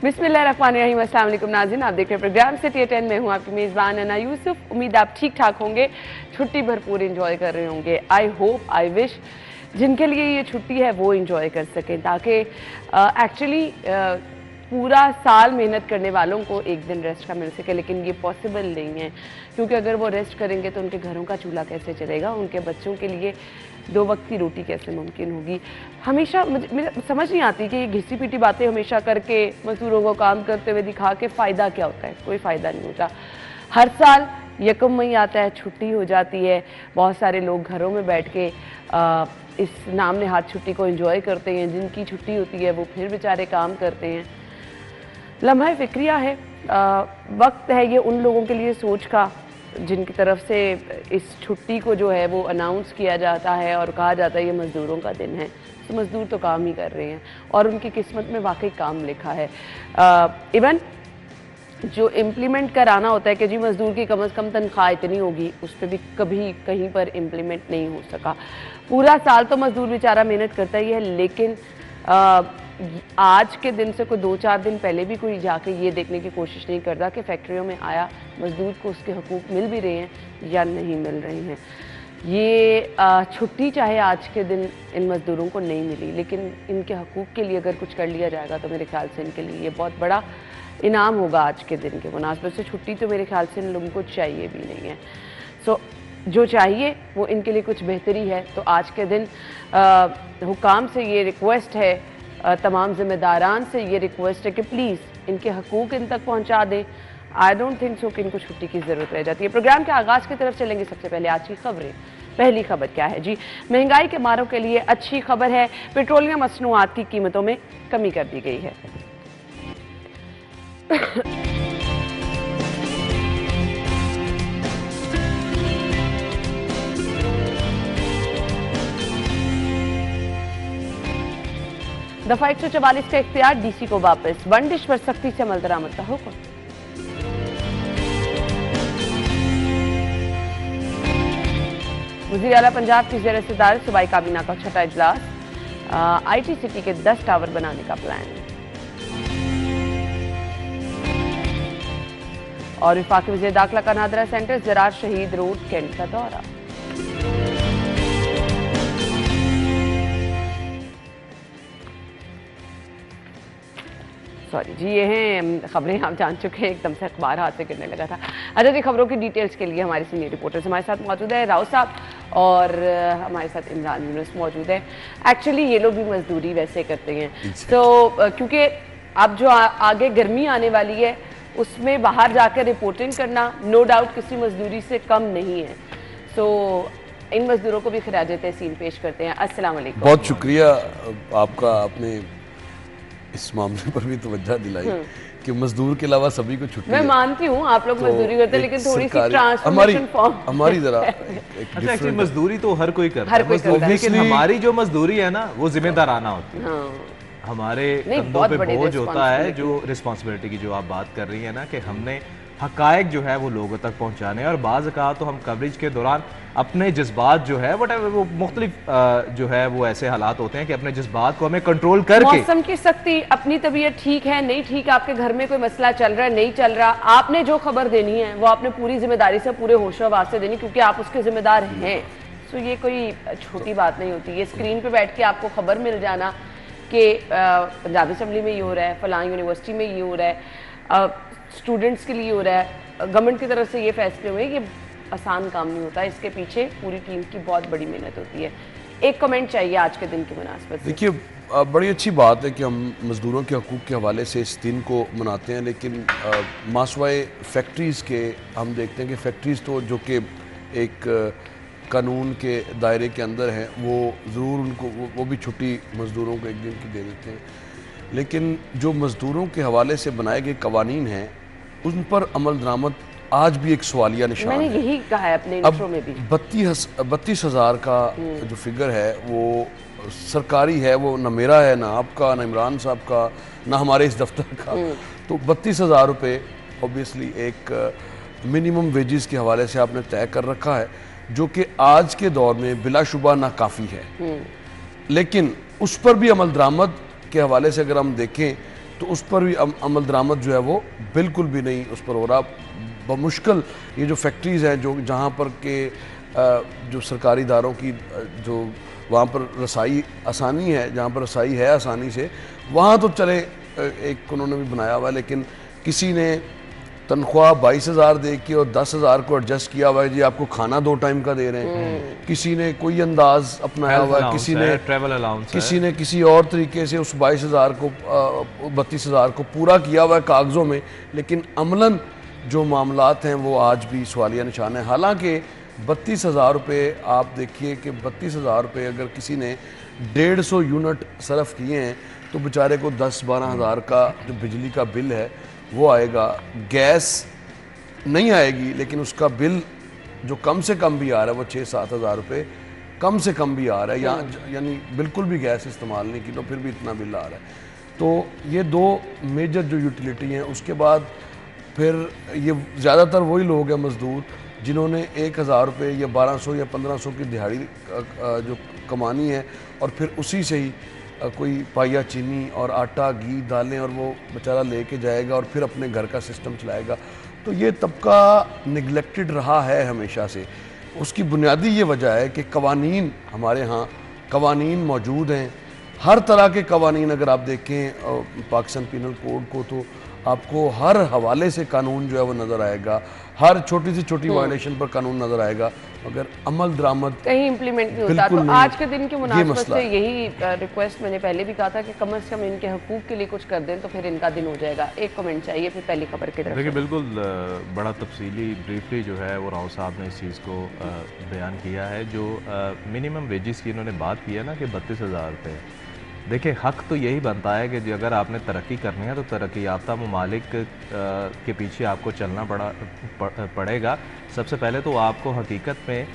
बिस्मिल्लाहिर्रहमानिर्रहीम। अस्सलाम वालेकुम नाज़रीन, आप देख रहे हैं प्रोग्राम सिटी 10 में हूँ आपकी मेज़बान अना यूसुफ। उम्मीद आप ठीक ठाक होंगे, छुट्टी भरपूर एंजॉय कर रहे होंगे। आई होप आई विश जिनके लिए ये छुट्टी है वो एंजॉय कर सकें, ताकि एक्चुअली पूरा साल मेहनत करने वालों को एक दिन रेस्ट का मिल सके, लेकिन ये पॉसिबल नहीं है, क्योंकि अगर वो रेस्ट करेंगे तो उनके घरों का चूल्हा कैसे चलेगा, उनके बच्चों के लिए 2 वक्त की रोटी कैसे मुमकिन होगी। हमेशा मुझे समझ नहीं आती कि ये घिसी पीटी बातें हमेशा करके मजदूरों को काम करते हुए दिखा के फ़ायदा क्या होता है। कोई फ़ायदा नहीं होता। हर साल 1 मई आता है, छुट्टी हो जाती है, बहुत सारे लोग घरों में बैठ के इस नाम नेहाद छुट्टी को एंजॉय करते हैं। जिनकी छुट्टी होती है वो फिर बेचारे काम करते हैं। लम्हा फ़िक्रिया है, वक्त है ये उन लोगों के लिए सोच का जिनकी तरफ से इस छुट्टी को जो है वो अनाउंस किया जाता है और कहा जाता है ये मज़दूरों का दिन है। तो मज़दूर तो काम ही कर रहे हैं और उनकी किस्मत में वाकई काम लिखा है। इवन जो इम्प्लीमेंट कराना होता है कि जी मज़दूर की कम से कम तनख्वाह इतनी होगी, उस पर भी कभी कहीं पर इम्प्लीमेंट नहीं हो सका। पूरा साल तो मज़दूर बेचारा मेहनत करता ही है, लेकिन आज के दिन से कोई 2-4 दिन पहले भी कोई जाके ये देखने की कोशिश नहीं करता कि फैक्ट्रियों में आया मज़दूर को उसके हकूक़ मिल भी रहे हैं या नहीं मिल रहे हैं। ये छुट्टी चाहे आज के दिन इन मज़दूरों को नहीं मिली, लेकिन इनके हकूक़ के लिए अगर कुछ कर लिया जाएगा तो मेरे ख्याल से इनके लिए ये बहुत बड़ा इनाम होगा। आज के दिन के मुनासिबत से छुट्टी तो मेरे ख्याल से इन लोगों को चाहिए भी नहीं है। सो जो चाहिए वो इनके लिए कुछ बेहतरी है। तो आज के दिन हुकाम से ये रिक्वेस्ट है, तमाम ज़िम्मेदारान से ये रिक्वेस्ट है कि प्लीज़ इनके हकूक़ इन तक पहुँचा दें। आई डोंट थिंक सो कि इनको छुट्टी की ज़रूरत रह जाती है। प्रोग्राम के आगाज़ की तरफ चलेंगे। सबसे पहले आज की खबरें। पहली खबर क्या है जी? महंगाई के मारों के लिए अच्छी खबर है, पेट्रोलियम मसनूआत की कीमतों में कमी कर दी गई है। दफा 144 का इख्तियार डीसी को वापस, बंदिश पर सख्ती से अमल दरामद का हुक्म। वज़ीर आला पंजाब की ज़ेर सदारत सूबाई काबीना का छठा इजलास, IT सिटी के 10 टावर बनाने का प्लान। और वफाकी वज़ीर दाखिला का नादरा सेंटर ज़रार शहीद रोड कैंट का दौरा। सॉरी जी, ये हैं खबरें आप जान चुके हैं, एकदम से अखबार हाथ से गिरने लगा था। अच्छा जी, खबरों की डिटेल्स के लिए हमारे सीनियर रिपोर्टर्स हमारे साथ मौजूद है, राव साहब, और हमारे साथ इमरान यूनुस मौजूद है। एक्चुअली ये लोग भी मजदूरी वैसे करते हैं, तो क्योंकि अब जो आगे गर्मी आने वाली है उसमें बाहर जाकर रिपोर्टिंग करना नो डाउट किसी मजदूरी से कम नहीं है। तो इन मजदूरों को भी खिराज तहसीन पेश करते हैं। अस्सलाम वालेकुम। बहुत शुक्रिया आपका, आपने इस मामले पर भी तवज्जो दिलाई कि मजदूर के अलावा सभी को छुट्टी। मैं मानती हूँ आप लोग मजदूरी करते हैं, लेकिन थोड़ी सी ट्रांसफॉर्मेशन फॉर्म हमारी जरा अच्छा, मजदूरी तो हर कोई करता है, लेकिन हमारी जो मजदूरी है ना वो जिम्मेदाराना होती है। हमारे कंधों पे बोझ होता है, जो रिस्पॉन्सिबिलिटी की जो आप बात कर रही है ना, कि हमने हकायक जो है वो लोगों तक पहुंचाने। और बाज़ कहा तो हम कवरेज के दौरान अपने जज्बात जो है वो मुख्तलिफ जो है वो ऐसे हालात होते हैं कि अपने जज्बात को हमें कंट्रोल करके, मौसम की सख्ती, अपनी तबीयत ठीक है नहीं ठीक, आपके घर में कोई मसला चल रहा है नहीं चल रहा, आपने जो खबर देनी है वो आपने पूरी जिम्मेदारी से पूरे होशो आवाज से देनी, क्योंकि आप उसके जिम्मेदार हैं। तो ये कोई छोटी बात नहीं होती। ये स्क्रीन पे बैठ के आपको खबर मिल जाना कि पंजाब असम्बली में ये हो रहा है, फलां यूनिवर्सिटी में ये हो रहा है, स्टूडेंट्स के लिए हो रहा है, गवर्नमेंट की तरफ से ये फैसले हुए, ये आसान काम नहीं होता, इसके पीछे पूरी टीम की बहुत बड़ी मेहनत होती है। एक कमेंट चाहिए आज के दिन की मुनासबत से। देखिए, बड़ी अच्छी बात है कि हम मज़दूरों के हकूक़ के हवाले से इस दिन को मनाते हैं, लेकिन मासवाए फैक्ट्रीज़ के हम देखते हैं कि फैक्ट्रीज़ तो जो कि एक कानून के दायरे के अंदर हैं, वो ज़रूर उनको वो भी छुट्टी मज़दूरों को एक दिन की दे देते हैं, लेकिन जो मज़दूरों के हवाले से बनाए गए कवानीन हैं उन पर अमल दरामद आज भी एक सवालिया निशान है। मैंने यही कहा है अपने इंट्रो में भी। 32,000 का जो फिगर है वो सरकारी है, वो ना मेरा है, ना आपका, ना इमरान साहब का, ना हमारे इस दफ्तर का। तो 32,000 रुपये ऑब्वियसली एक मिनिमम वेजेस के हवाले से आपने तय कर रखा है, जो कि आज के दौर में बिलाशुबा नाकाफ़ी है। लेकिन उस पर भी अमल दरामद के हवाले से अगर हम देखें तो उस पर भी अमल दरामद जो है वो बिल्कुल भी नहीं उस पर हो रहा। बमुश्किल ये जो फैक्ट्रीज़ हैं जो जहाँ पर के जो सरकारी इदारों की जो वहाँ पर रसाई आसानी है, जहाँ पर रसाई है आसानी से, वहाँ तो चले एक उन्होंने भी बनाया हुआ है, लेकिन किसी ने तनख्वाह 22,000 दे के और 10,000 को एडजस्ट किया हुआ है जी आपको खाना 2 टाइम का दे रहे हैं। किसी ने कोई अंदाज अपनाया हुआ है, किसी ने ट्रैवल अलाउंस, किसी ने किसी और तरीके से उस 22,000 को 32,000 को पूरा किया हुआ है कागज़ों में, लेकिन अमलन जो मामलात हैं वो आज भी सवालिया निशान है। हालांकि 32,000 रुपये आप देखिए कि 32,000 रुपये अगर किसी ने 150 यूनिट सर्फ किए हैं तो बेचारे को 10-12 हज़ार का जो बिजली का बिल है वो आएगा। गैस नहीं आएगी लेकिन उसका बिल जो कम से कम भी आ रहा है वो 6-7 हज़ार रुपये कम से कम भी आ रहा है, यानी बिल्कुल भी गैस इस्तेमाल नहीं की तो फिर भी इतना बिल आ रहा है। तो ये 2 मेजर जो यूटिलिटी हैं। उसके बाद फिर ये ज़्यादातर वही लोग हैं मज़दूर जिन्होंने 1,000 रुपये या 1200 या 1500 की दिहाड़ी जो कमानी है और फिर उसी से ही कोई पाया चीनी और आटा घी दालें और वो बेचारा लेके जाएगा और फिर अपने घर का सिस्टम चलाएगा। तो ये तबका निगलेक्टेड रहा है हमेशा से। उसकी बुनियादी ये वजह है कि कवानीन हमारे यहाँ कवानीन मौजूद हैं, हर तरह के कवानीन। अगर आप देखें पाकिस्तान पीनल कोड को तो आपको हर हवाले से कानून जो है वो नज़र आएगा, हर छोटी से छोटी वायलेशन पर कानून नज़र आएगा, मगर अमल दरामद कहीं इम्प्लीमेंट नहीं होता। तो आज के दिन की मुनासिबत से यही रिक्वेस्ट मैंने पहले भी कहा था कि कम से कम इनके हकूक़ के लिए कुछ कर दें तो फिर इनका दिन हो जाएगा। एक कमेंट चाहिए फिर पहली खबर की तरफ। देखिए बिल्कुल बड़ा तफसीली ब्रीफली जो है वो राव साहब ने इस चीज़ को बयान किया है। जो मिनिमम वेजेस की इन्होंने बात की है ना कि 32,000 रुपये, देखिए हक़ तो यही बनता है कि अगर आपने तरक्की करनी है तो तरक्की याफ्ता ममालिक के पीछे आपको चलना पड़ेगा। सबसे पहले तो आपको हकीकत में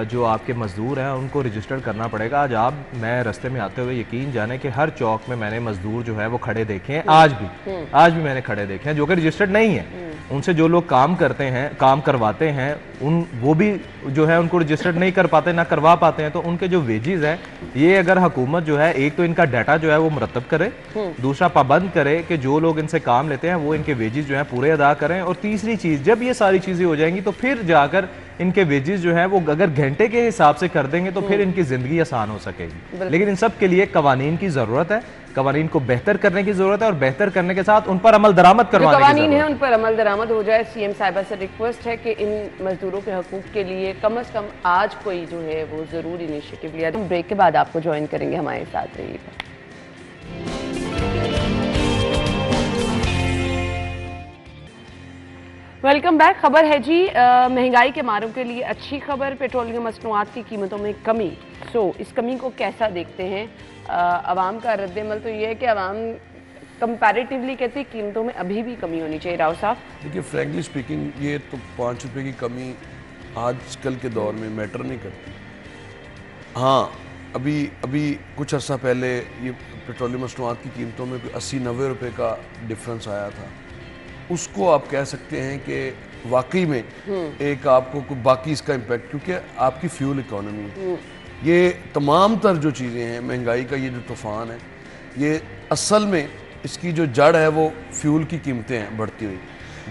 जो आपके मज़दूर हैं उनको रजिस्टर करना पड़ेगा। आज मैं रास्ते में आते हुए यकीन जाने कि हर चौक में मैंने मज़दूर जो है वो खड़े देखे हैं, आज भी मैंने खड़े देखे हैं जो कि रजिस्टर्ड नहीं है। उनसे जो लोग काम करते हैं, काम करवाते हैं, वो भी जो है उनको रजिस्टर्ड नहीं कर पाते, ना करवा पाते हैं। तो उनके जो वेजेस हैं, ये अगर हुकूमत जो है एक तो इनका डाटा जो है वो मुरतब करे, दूसरा पाबंद करे कि जो लोग इनसे काम लेते हैं वो इनके वेजेस जो है पूरे अदा करें, और तीसरी चीज़ जब ये सारी चीज़ें हो जाएंगी तो फिर जाकर इनके वेजेस जो है वो अगर घंटे के हिसाब से कर देंगे तो फिर इनकी ज़िंदगी आसान हो सकेगी। लेकिन इन सब के लिए कवानीन की ज़रूरत है, कवानीन को बेहतर करने की ज़रूरत है, और बेहतर करने के साथ उन पर अमल दरामद करवाने की ज़रूरत है। उन पर अमल दरामद हो जाए। सीएम साहिबा से रिक्वेस्ट है कि इन मजदूरों के हकूक़ के लिए कम से कम आज कोई जो है वो ज़रूर इनिशिएटिव लिया। हम ब्रेक के बाद आपको ज्वाइन करेंगे, हमारे साथ रहिएगा। Welcome back. खबर है जी महंगाई के मारों के लिए अच्छी खबर, पेट्रोलियम मसनूआत की कीमतों में कमी। इस कमी को कैसा देखते हैं? अवाम का रद्दमल तो ये है कि अवाम कंपैरेटिवली कहती है कीमतों में अभी भी कमी होनी चाहिए। राव साहब देखिए, फ्रैंकली स्पीकिंग ये तो 5 रुपये की कमी आजकल के दौर में मैटर नहीं करती। हाँ, अभी कुछ अर्सा पहले ये पेट्रोलियम मसनूआत की कीमतों में 80-90 रुपये का डिफरेंस आया था। उसको आप कह सकते हैं कि वाकई में एक आपको बाकी इसका इम्पैक्ट, क्योंकि आपकी फ्यूल इकोनॉमी, ये तमाम तर जो चीज़ें हैं, महंगाई का ये जो तूफ़ान है, ये असल में इसकी जो जड़ है वो फ्यूल की कीमतें हैं बढ़ती हुई।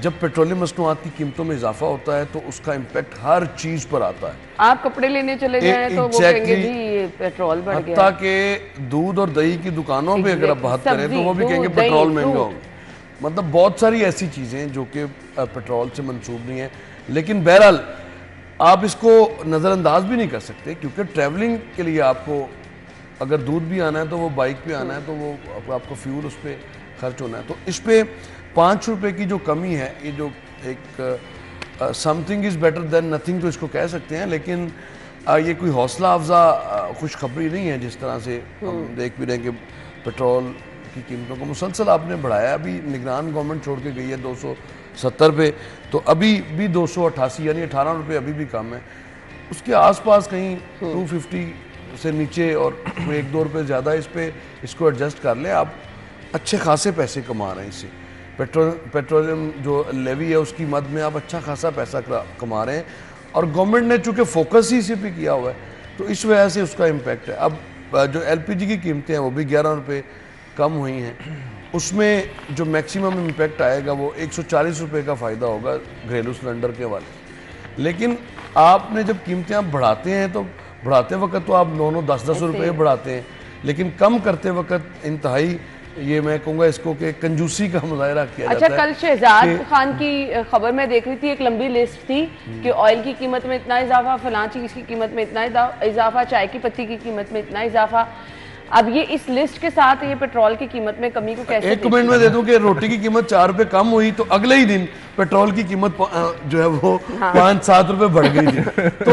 जब पेट्रोलियम मसनूआत की कीमतों में इजाफा होता है तो उसका इम्पैक्ट हर चीज़ पर आता है। आप कपड़े लेने चले जाएं तो वो कहेंगे जी ये पेट्रोल बढ़ गया। हत्ता के दूध और दही की दुकानों पे अगर आप बात करें तो वो भी कहेंगे पेट्रोल महंगा होगा। मतलब बहुत सारी ऐसी चीज़ें जो कि पेट्रोल से मंसूब नहीं है। लेकिन बहरहाल आप इसको नज़रअंदाज भी नहीं कर सकते, क्योंकि ट्रैवलिंग के लिए आपको अगर दूध भी आना है तो वो बाइक पे आना है, तो वो आपको फ्यूल उस पर खर्च होना है। तो इस पर 5 रुपये की जो कमी है, ये जो एक something is better than nothing तो इसको कह सकते हैं, लेकिन ये कोई हौसला अफजा खुशखबरी नहीं है। जिस तरह से हम देख भी रहे हैं कि पेट्रोल की कीमतों को मुसलसल आपने बढ़ाया। अभी निगरान गवर्नमेंट छोड़ के गई है 270 पे, तो अभी भी 288 यानी 18 रुपये अभी भी कम है। उसके आसपास कहीं 250 से नीचे और 1-2 रुपये ज़्यादा इस पे इसको एडजस्ट कर लें, आप अच्छे खासे पैसे कमा रहे हैं इससे। पेट्रोलियम जो लेवी है उसकी मद में आप अच्छा खासा पैसा कमा रहे हैं, और गवर्नमेंट ने चूँकि फोकस ही इसी पे किया हुआ है तो इस वजह से उसका इम्पैक्ट है। अब जो LPG की कीमतें हैं वो भी 11 रुपये कम हुई हैं। उसमें जो मैक्सिमम इम्पैक्ट आएगा वो 140 रुपये का फ़ायदा होगा घरेलू सिलेंडर के हवाले से। लेकिन आपने जब कीमतें आप बढ़ाते हैं तो बढ़ाते वक्त तो आप 9-9, 10-10 रुपये बढ़ाते हैं, लेकिन कम करते वक्त इंतहाई ये मैं कहूँगा इसको कि कंजूसी का मुजाहरा किया अच्छा, जाता है। कल शहजाद खान की खबर में देख रही थी, एक लंबी लिस्ट थी कि ऑयल की कीमत में इतना इजाफा, फलां चीज़ की कीमत में इतना इजाफा, चाय की पत्ती की कीमत में इतना इजाफा। अब ये इस लिस्ट के साथ ये पेट्रोल की कीमत में कमी को कैसे एक कमेंट में दे दूं कि रोटी की कीमत 4 रुपए कम हुई तो अगले ही दिन पेट्रोल की कीमत जो है वो 5-7 रुपए बढ़ गई थी। तो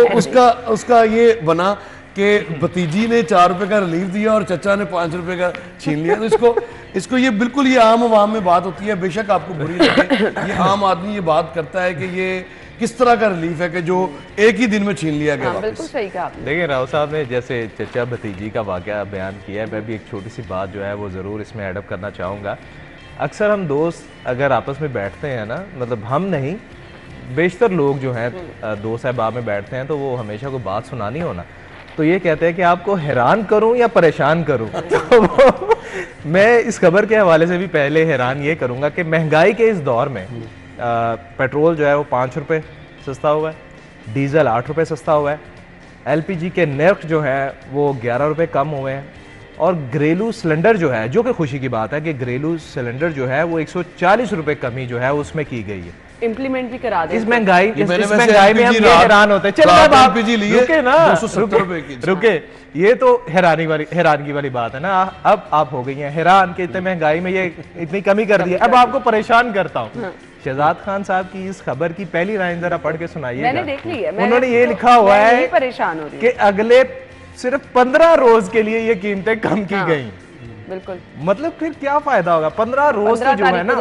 उसका ये बना कि भतीजी ने 4 रुपए का रिलीफ दिया और चचा ने 5 रुपए का छीन लिया। तो इसको ये बिल्कुल ये आम आवाम में बात होती है, बेशक आपको बुरी लगे, ये आम आदमी ये बात करता है कि ये किस तरह का रिलीफ है कि जो एक ही दिन में छीन लिया गया। बिल्कुल सही कहा आपने। देखिए राव साहब ने जैसे चचा भतीजी का वाकया बयान किया है, मैं भी एक छोटी सी बात जो है वो ज़रूर इसमें एडअप करना चाहूँगा। अक्सर हम दोस्त अगर आपस में बैठते हैं ना, मतलब हम नहीं, बेशतर लोग जो हैं दोस्त अहबाब में बैठते हैं तो वो हमेशा कोई बात सुनानी हो ना तो ये कहते हैं कि आपको हैरान करूं या परेशान करूं। तो मैं इस खबर के हवाले से भी पहले हैरान ये करूंगा कि महंगाई के इस दौर में पेट्रोल जो है वो 5 रुपये सस्ता हुआ है, डीजल 8 रुपये सस्ता हुआ है, एलपीजी के नर्ख जो है वो 11 रुपये कम हुए हैं, और घरेलू सिलेंडर जो है, जो कि खुशी की बात है कि घरेलू सिलेंडर जो है वो 140 रुपये कमी जो है उसमें की गई है। इम्प्लीमेंट भी करा दें। इस महंगाई में हम ये हैरान होते हैं। चलो आप रुके ना, 270 रुपए की रुके, ये तो हैरानगी वाली बात है ना। अब आप हो गई हैं हैरान कि इतने महंगाई में ये इतनी कमी कर दी है। अब आपको परेशान करता हूँ। शहजाद खान साहब की इस खबर की पहली लाइन जरा पढ़ के सुनाइए। मैंने देख ली है। उन्होंने ये लिखा हुआ है परेशान हो रही कि अगले सिर्फ 15 रोज के लिए ये कीमतें कम की गई। बिल्कुल, मतलब फिर क्या फायदा होगा? 15 रोज तो जो है ना,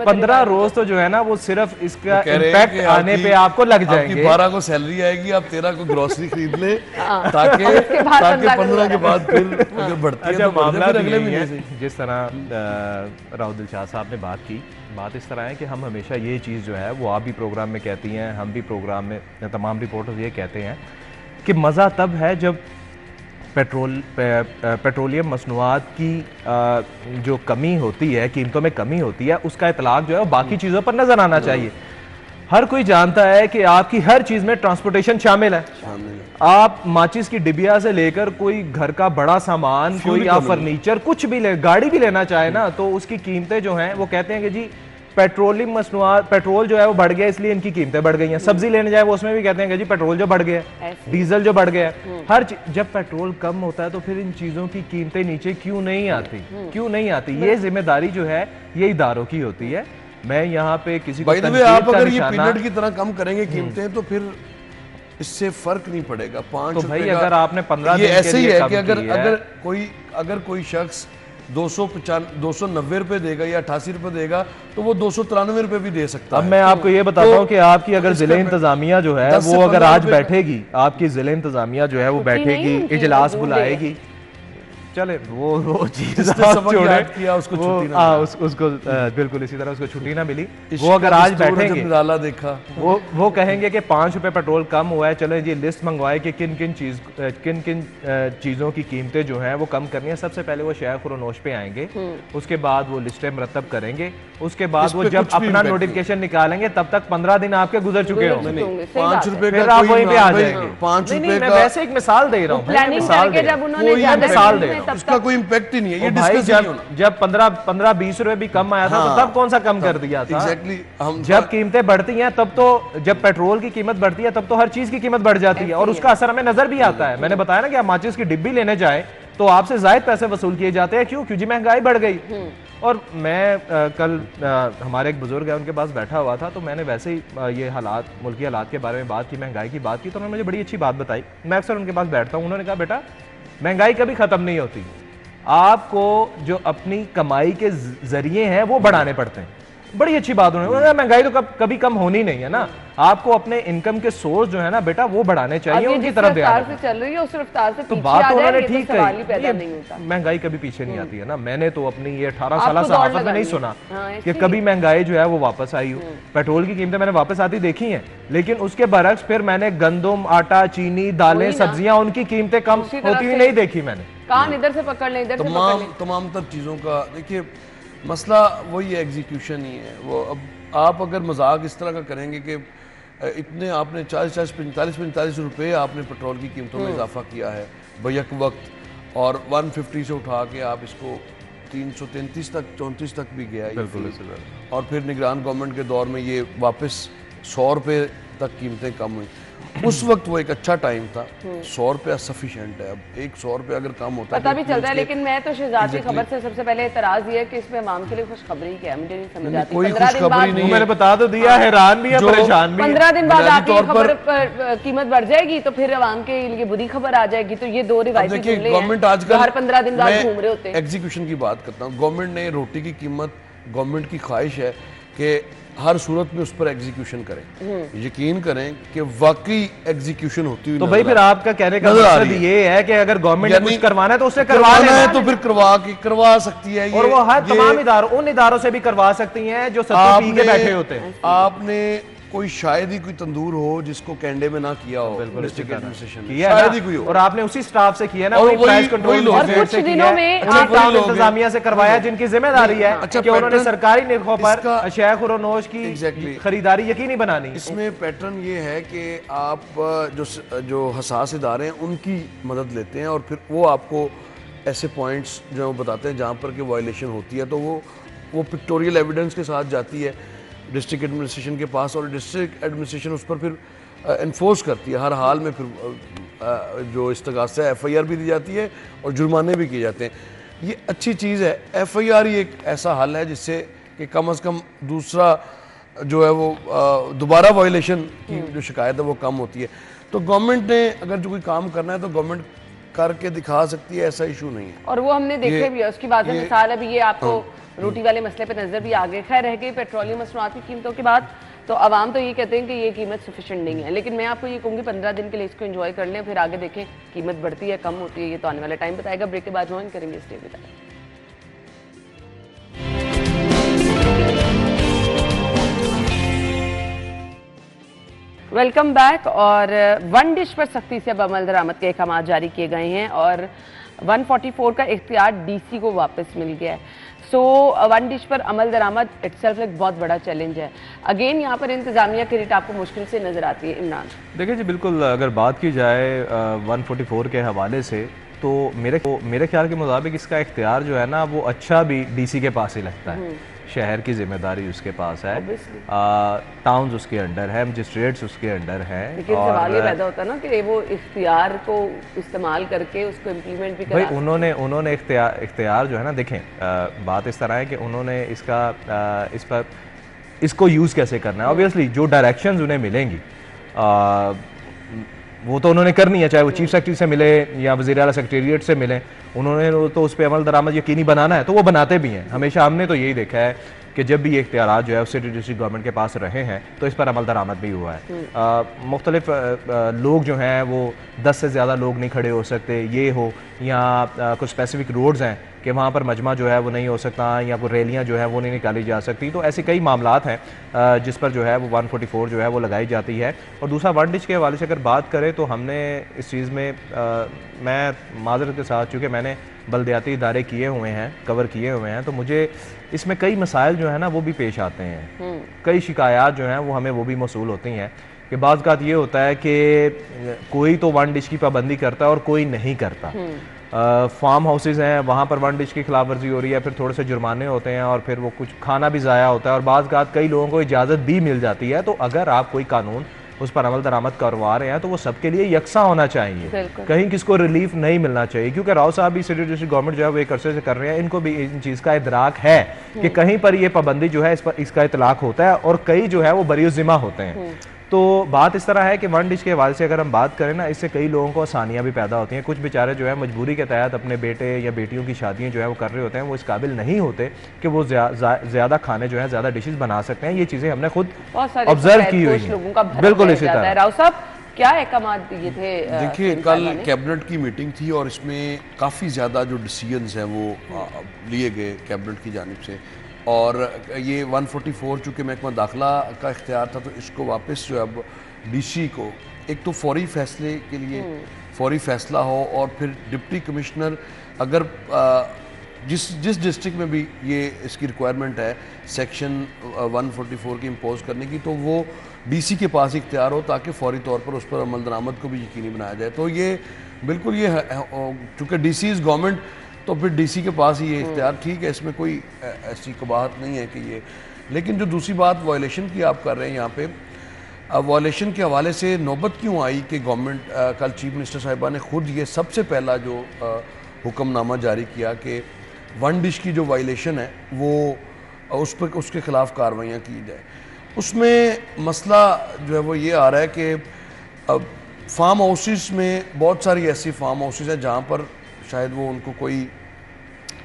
15 रोज तो जो है ना वो सिर्फ इसका इम्पैक्ट आने पे आपको लग जाएंगे। 12 को सैलरी आएगी, आप 13 को ग्रोसरी खरीद ले ताकि 15 के बाद फिर अगर बढ़ती है तो मामला अगले महीने से। जिस तरह राव दिलशाद साहब ने बात की, बात इस तरह है कि हम हमेशा ये चीज़ जो है वो आप भी प्रोग्राम में कहती हैं, हम भी प्रोग्राम में, तमाम रिपोर्टर्स ये कहते हैं कि मज़ा तब है जब पेट्रोलियम मसनूआत की जो कमी होती है, कीमतों में कमी होती है, उसका इतलाक जो है वो बाकी चीज़ों पर नज़र आना चाहिए। हर कोई जानता है कि आपकी हर चीज़ में ट्रांसपोर्टेशन शामिल है। आप माचिस की डिबिया से लेकर कोई घर का बड़ा सामान, कोई आप फर्नीचर कुछ भी ले, गाड़ी भी लेना चाहे ना, तो उसकी कीमतें जो हैं वो कहते हैं कि जी पेट्रोलियम मसनूआत, पेट्रोल जो है वो बढ़ गया इसलिए इनकी कीमतें बढ़ गई हैं। सब्जी लेने जाए वो उसमें भी कहते हैं कि जी पेट्रोल जो बढ़ गया है, डीजल जो बढ़ गया है। हर जब पेट्रोल कम होता है तो फिर इन चीज़ों की कीमतें नीचे क्यों नहीं आती? क्यों नहीं आती? ये जिम्मेदारी जो है ये इदारों की होती है। मैं यहाँ पे किसी को आप अगर ये पीनट की तरह कम करेंगे कीमतें तो फिर इससे फर्क नहीं पड़ेगा। 5 तो भाई अगर आपने 15 ये ऐसे ही है कि अगर कोई शख्स 290 रुपए देगा या 88 रुपए देगा तो वो 293 रुपए भी दे सकता है। अब मैं आपको ये बताता हूँ कि आपकी अगर जिले इंतजामिया जो है वो अगर आज बैठेगी, आपकी जिले इंतजामिया जो है वो बैठेगी, इजलास बुलाएगी, चले वो चीज किया उसको छुट्टी ना उसको बिल्कुल इसी तरह उसको छुट्टी ना मिली। वो अगर आज बैठेंगे देखा वो कहेंगे कि 5 रुपए पेट्रोल कम हुआ है, चलो ये लिस्ट मंगवाए कि किन किन चीज़ों की कीमतें जो हैं वो कम करनी है। सबसे पहले वो शेख और नोश पे आएंगे, उसके बाद वो लिस्टें मरतब करेंगे, उसके बाद वो जब अपना नोटिफिकेशन निकालेंगे तब तक 15 दिन आपके गुजर चुके होंगे। 5 रुपए फिर आप वहीं पे आ जाएंगे। 5 रुपए मैं वैसे एक मिसाल दे रहा हूँ, मिसाल दे रहा हूँ, उसका कोई इम्पैक्ट ही नहीं है। ये भाई जब 15-20 रुपए भी कम आया था तो तब कौन सा कम कर दिया था? जब कीमतें बढ़ती हैं तब तो, जब पेट्रोल की कीमत बढ़ती है तब तो हर चीज की कीमत बढ़ जाती है और उसका असर हमें नजर भी आता है। मैंने बताया ना कि आप माचिस की डिब्बी लेने जाए तो आपसे जायद पैसे वसूल किए जाते हैं। क्यों? क्योंकि महंगाई बढ़ गई। और मैं कल हमारे एक बुजुर्ग है उनके पास बैठा हुआ था तो मैंने वैसे ही ये हालात, मुल्की हालात के बारे में बात की, महंगाई की बात की, तो उन्होंने मुझे बड़ी अच्छी बात बताई। मैं अक्सर उनके पास बैठता हूँ। उन्होंने कहा बेटा महंगाई कभी खत्म नहीं होती, आपको जो अपनी कमाई के जरिए हैं वो बढ़ाने पड़ते हैं। बड़ी अच्छी बात उन्होंने, महंगाई तो कभी कम होनी नहीं है ना, आपको अपने इनकम के सोर्स जो है ना बेटा वो बढ़ाने चाहिए, उनकी तरफ ध्यान से चल रही है उस रफ्तार से। तो बात तो उन्होंने ठीक कही, महंगाई कभी पीछे नहीं आती है ना। मैंने तो अपनी ये 18 साल सहाफत में नहीं सुना कि कभी महंगाई जो है वो वापस आई हो। पेट्रोल की कीमतें मैंने वापस आती देखी हैं, लेकिन उसके बरक्स फिर मैंने गंदम, आटा, चीनी, दालें, सब्जियां, उनकी कीमतें कम होती हुई नहीं देखी मैंने। कान इधर से पकड़ लें, इधर से पकड़ लें। तमाम तर चीजों का देखिए मसला वही है, एग्जीक्यूशन ही है वो। अब आप अगर मजाक इस तरह का करेंगे कि इतने आपने 40-45 रुपए आपने पेट्रोल की कीमतों में इजाफा किया है बैक वक्त, और 150 से उठा के आप इसको 333 तक 34 तक भी गया ये, और फिर निगरान गवर्नमेंट के दौर में ये वापस 100 रुपये तक कीमतें कम हुई। उस वक्त वो एक अच्छा टाइम था। 100 रुपया सफिशिएंट है। अब 100 रुपया अगर कम होता है पता भी चलता है, लेकिन मैं तो शहजाद की खबर से सबसे पहले एतराज ये है कि इसमें अवाम के लिए खुशखबरी क्या है, मुझे नहीं समझ आती। कोई खुशखबरी नहीं है, मैंने बता तो दिया, हैरान भी है परेशान भी। 15 दिन बाद आपकी खबर पर कीमत बढ़ जाएगी तो फिर अवाम के लिए बुरी खबर आ जाएगी। तो ये दो रिवायती जुमले गवर्नमेंट आजकल हर 15 दिन बाद घूम रहे होते हैं। एग्जीक्यूशन की बात करता हूँ, गवर्नमेंट ने रोटी की कीमत, गवर्नमेंट की ख्वाहिश है कि हर सूरत में उस पर एग्जीक्यूशन करें, यकीन करें कि वाकई एग्जीक्यूशन होती हुई। तो भाई फिर आपका कहने का मतलब ये है कि अगर गवर्नमेंट ने कुछ करवाना है तो उससे करवाना है, तो फिर करवा सकती है, और वो हर तमाम इदारों, उन इदारों से भी करवा सकती हैं जो सत्तू पी के बैठे होते हैं। आपने कोई शायद ही कोई तंदूर हो जिसको कैंडे में ना किया हो, डिस्ट्रिक्ट एडमिनिस्ट्रेशन शायद ही कोई हो, और आपने उसी स्टाफ से किया ना, वही प्राइस कंट्रोल और कुछ दिनों में टाउन इंतजामिया से करवाया, जिनकी जिम्मेदारी है कि उन्होंने सरकारी निगाहों पर अशिया खुरोनोश की खरीदारी यकीनी बनानी। इसमें पैटर्न ये है कि आप जो हसास इदारे हैं उनकी मदद लेते हैं, और फिर वो आपको ऐसे पॉइंट्स जो बताते हैं जहाँ पर कि वायलेशन होती है, तो वो पिक्टोरियल एविडेंस के साथ जाती है डिस्ट्रिक्ट एडमिनिस्ट्रेशन के पास, और डिस्ट्रिक्ट एडमिनिस्ट्रेशन उस पर फिर एनफोर्स करती है हर हाल में। फिर जो इस्तगासा है FIR भी दी जाती है और जुर्माने भी किए जाते हैं। ये अच्छी चीज़ है। FIR ही एक ऐसा हल है जिससे कि कम से कम दूसरा जो है वो दोबारा वायलेशन की जो शिकायत है वो कम होती है। तो गवर्नमेंट ने अगर जो कोई काम करना है तो गवर्नमेंट करके दिखा सकती है, ऐसा इशू नहीं है। और वो हमने देखे भी है, उसकी बात है मिसाल अभी ये आपको रोटी वाले मसले पे नजर भी आ गए। खैर रह गई पेट्रोलियम मसनूआत की कीमतों के बाद, तो आवाम तो ये कहते हैं कि ये कीमत सफिशिएंट नहीं है, लेकिन मैं आपको ये कहूँगी 15 दिन के लिए इसको एंजॉय कर लें, फिर आगे देखें कीमत बढ़ती है कम होती है, ये तो आने वाला टाइम बताएगा। ब्रेक के बाद ज्वाइन करेंगे stay with us. Welcome back. और वन डिश पर सख्ती से अब अमल दरामद के अहकाम जारी किए गए हैं और 144 का इख्तियार DC को वापस मिल गया है। सो वन डिश पर अमल दरामद इटसेल्फ एक बहुत बड़ा चैलेंज है। अगेन यहाँ पर इंतजामिया की रेट आपको मुश्किल से नजर आती है। इमरान देखिए जी, बिल्कुल अगर बात की जाए 144 के हवाले से, तो मेरे ख्याल के मुताबिक इसका इख्तियार जो है ना वो अच्छा भी DC के पास ही लगता है। शहर की जिम्मेदारी उसके पास है, टाउन्स उसके अंडर है, मजिस्ट्रेट्स उसके अंडर है। लेकिन सवाल ये पैदा होता है ना कि वो इख्तियार को इस्तेमाल करके उसको इम्प्लीमेंट भी करा। भाई उन्होंने इख्तियार जो है ना, देखें बात इस तरह है कि उन्होंने इसको यूज़ कैसे करना है। ऑब्वियसली जो डायरेक्शंस उन्हें मिलेंगी वो तो उन्होंने करनी है, चाहे वो चीफ सेक्रेटरी से मिले या वज़ीर आला सेक्रेटेरिएट से मिले, उन्होंने तो उस पर अमल दरामद यकीनी बनाना है, तो वो बनाते भी हैं। हमेशा हमने तो यही देखा है कि जब भी ये इख्तियारात जो है सिटी डिस्ट्रिक्ट गवर्नमेंट के पास रहे हैं तो इस पर अमल दरामद भी हुआ है। मुख्तलिफ लोग जो हैं वो 10 से ज़्यादा लोग नहीं खड़े हो सकते, ये हो या कुछ स्पेसिफिक रोड्स हैं कि वहाँ पर मजमा जो है वो नहीं हो सकता, या कोई रैलियाँ जो है वो नहीं निकाली जा सकती। तो ऐसे कई मामलात हैं जिस पर जो है वो 144 जो है वो लगाई जाती है। और दूसरा वन डिश के हवाले से अगर बात करें तो हमने इस चीज़ में मैं माजरत के साथ, चूँकि मैंने बल्दियाती इदारे किए हुए हैं, कवर किए हुए हैं, तो मुझे इसमें कई मसाइल जो है ना वो भी पेश आते हैं। कई शिकायत जो हैं वो हमें वो भी मसूल होती हैं कि बाज़ औक़ात ये होता है कि कोई तो वन डिश की पाबंदी करता है और कोई नहीं करता। फार्म हाउसेज हैं, वहाँ पर वन डिश की खिलाफ वर्जी हो रही है, फिर थोड़े से जुर्माने होते हैं और फिर वो कुछ खाना भी ज़ाया होता है, और बाज़ औक़ात कई लोगों को इजाज़त भी मिल जाती है। तो अगर आप कोई कानून उस पर अमल दरामद करवा रहे हैं तो वो सबके लिए यकसा होना चाहिए, कहीं किसको रिलीफ नहीं मिलना चाहिए। क्योंकि राव साहब भी सिटी डिस्ट्रिक्ट गवर्नमेंट जो है वो एक अरसे से कर रहे हैं, इनको भी इन चीज़ का इदराक है कि कहीं पर ये पाबंदी जो है इस पर इसका इतलाक होता है और कई जो है वो बरीउज़िम्मा होते हैं। तो बात इस तरह है कि वन डिश के हवाले से अगर हम बात करें ना, इससे कई लोगों को आसानियाँ भी पैदा होती हैं। कुछ बेचारे जो है मजबूरी के तहत अपने बेटे या बेटियों की शादियाँ जो है वो कर रहे होते हैं, वो इस काबिल नहीं होते कि वो ज़्यादा खाने जो है ज़्यादा डिशेज बना सकते हैं। ये चीज़ें हमने खुद ऑब्जर्व की हुई हैं। बिल्कुल इसी तरह। राव साहब क्या अहकाम दिए थे? देखिए कल कैबिनेट की मीटिंग थी और इसमें काफ़ी ज़्यादा जो डिसीजंस हैं वो लिए गए कैबिनेट की जानिब से, और ये 144 चूँकि महकमा दाखिला का इख्तियार था तो इसको वापस जो अब DC को एक तो फौरी फैसले के लिए फौरी फैसला हो, और फिर डिप्टी कमिश्नर अगर जिस डिस्ट्रिक्ट में भी ये इसकी रिक्वायरमेंट है सेक्शन 144 की इम्पोज करने की, तो वो डीसी के पास इख्तियार हो ताकि फौरी तौर पर उस पर अमल दरामद को भी यकीनी बनाया जाए। तो ये बिल्कुल ये चूँकि डीसी इज़ गवर्नमेंट, तो फिर डीसी के पास ही ये इख्तियार ठीक है, इसमें कोई ऐसी कबाहत नहीं है कि ये। लेकिन जो दूसरी बात वायलेशन की आप कर रहे हैं यहाँ पे, वायलेशन के हवाले से नौबत क्यों आई कि गवर्नमेंट कल चीफ मिनिस्टर साहिबा ने खुद ये सबसे पहला जो हुक्मनामा जारी किया कि वन डिश की जो वायलेशन है वो उस पर उसके ख़िलाफ़ कार्रवाइयाँ की जाए। उसमें मसला जो है वो ये आ रहा है कि फार्म हाउसेस में बहुत सारी ऐसी फार्म हाउसेस हैं जहाँ पर शायद वो उनको कोई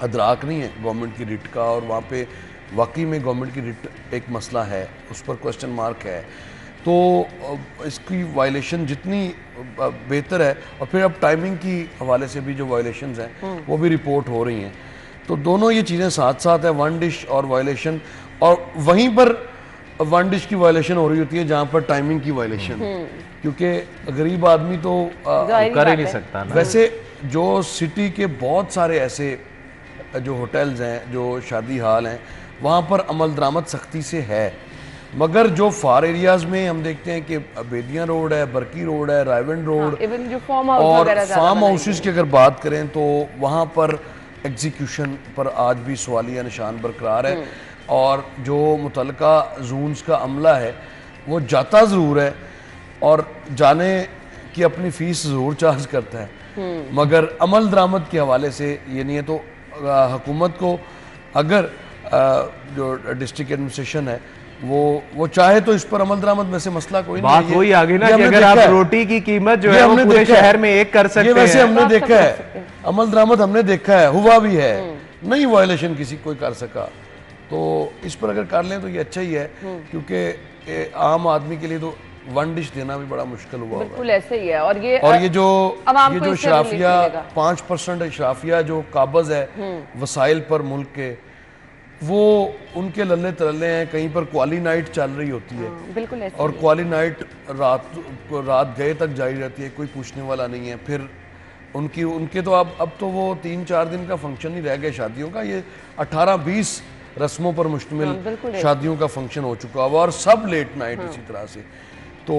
अदराक नहीं है गवर्नमेंट की रिट का, और वहाँ पे वाकई में गवर्नमेंट की रिट एक मसला है, उस पर क्वेश्चन मार्क है। तो इसकी वायलेशन जितनी बेहतर है, और फिर अब टाइमिंग की हवाले से भी जो वायलेशंस हैं वो भी रिपोर्ट हो रही हैं, तो दोनों ये चीज़ें साथ साथ है, वन डिश और वायलेशन। और वहीं पर वन डिश की वायलेशन हो रही होती है जहाँ पर टाइमिंग की वायलेशन, क्योंकि गरीब आदमी तो कर ही नहीं सकता ना। वैसे जो सिटी के बहुत सारे ऐसे जो होटल्स हैं, जो शादी हाल हैं, वहाँ पर अमल दरामद सख्ती से है, मगर जो फार एरियाज में हम देखते हैं कि बेदियां रोड है, बरकी रोड है, रायवन रोड, इवन जो फार्म हाउस और वगैरह फार्म हाउसेस की अगर बात करें तो वहाँ पर एग्जीक्यूशन पर आज भी सवालिया निशान बरकरार है। और जो मुतलका जून्स का अमला है वो जाता ज़रूर है और जाने की अपनी फ़ीस ज़रूर चार्ज करता है, मगर अमल दरामद के हवाले से ये नहीं है। तो हुकूमत को अगर जो डिस्ट्रिक्ट एडमिनिस्ट्रेशन है वो चाहे तो इस पर अमल दरामद में से मसला कोई नहीं है। बात वही आ गई ना कि अगर आप रोटी की कीमत जो है वो पूरे शहर में एक कर सकते हैं। ये वैसे हमने देखा है, अमल दरामद हमने देखा है, हुआ भी है, नहीं वायलेशन किसी कोई कर सका। तो इस पर अगर कर लें तो ये अच्छा ही है, क्योंकि आम आदमी के लिए तो वन डिश देना भी बड़ा मुश्किल हुआ। बिल्कुल ऐसे ही है। और ये जो शराफिया 5% शराफिया जो काबज है वसाइल पर मुल्क के, वो उनके लल्ले तल्ले हैं। कहीं पर क्वाली नाइट चल रही होती है, बिल्कुल ऐसे और क्वाली नाइट रात गए तक जारी रहती है, कोई पूछने वाला नहीं है। फिर उनके तो अब तो वो 3-4 दिन का फंक्शन ही रह गया शादियों का, ये 18-20 रस्मों पर मुश्तमिल शादियों का फंक्शन हो चुका हुआ, और सब लेट नाइट इसी तरह से। तो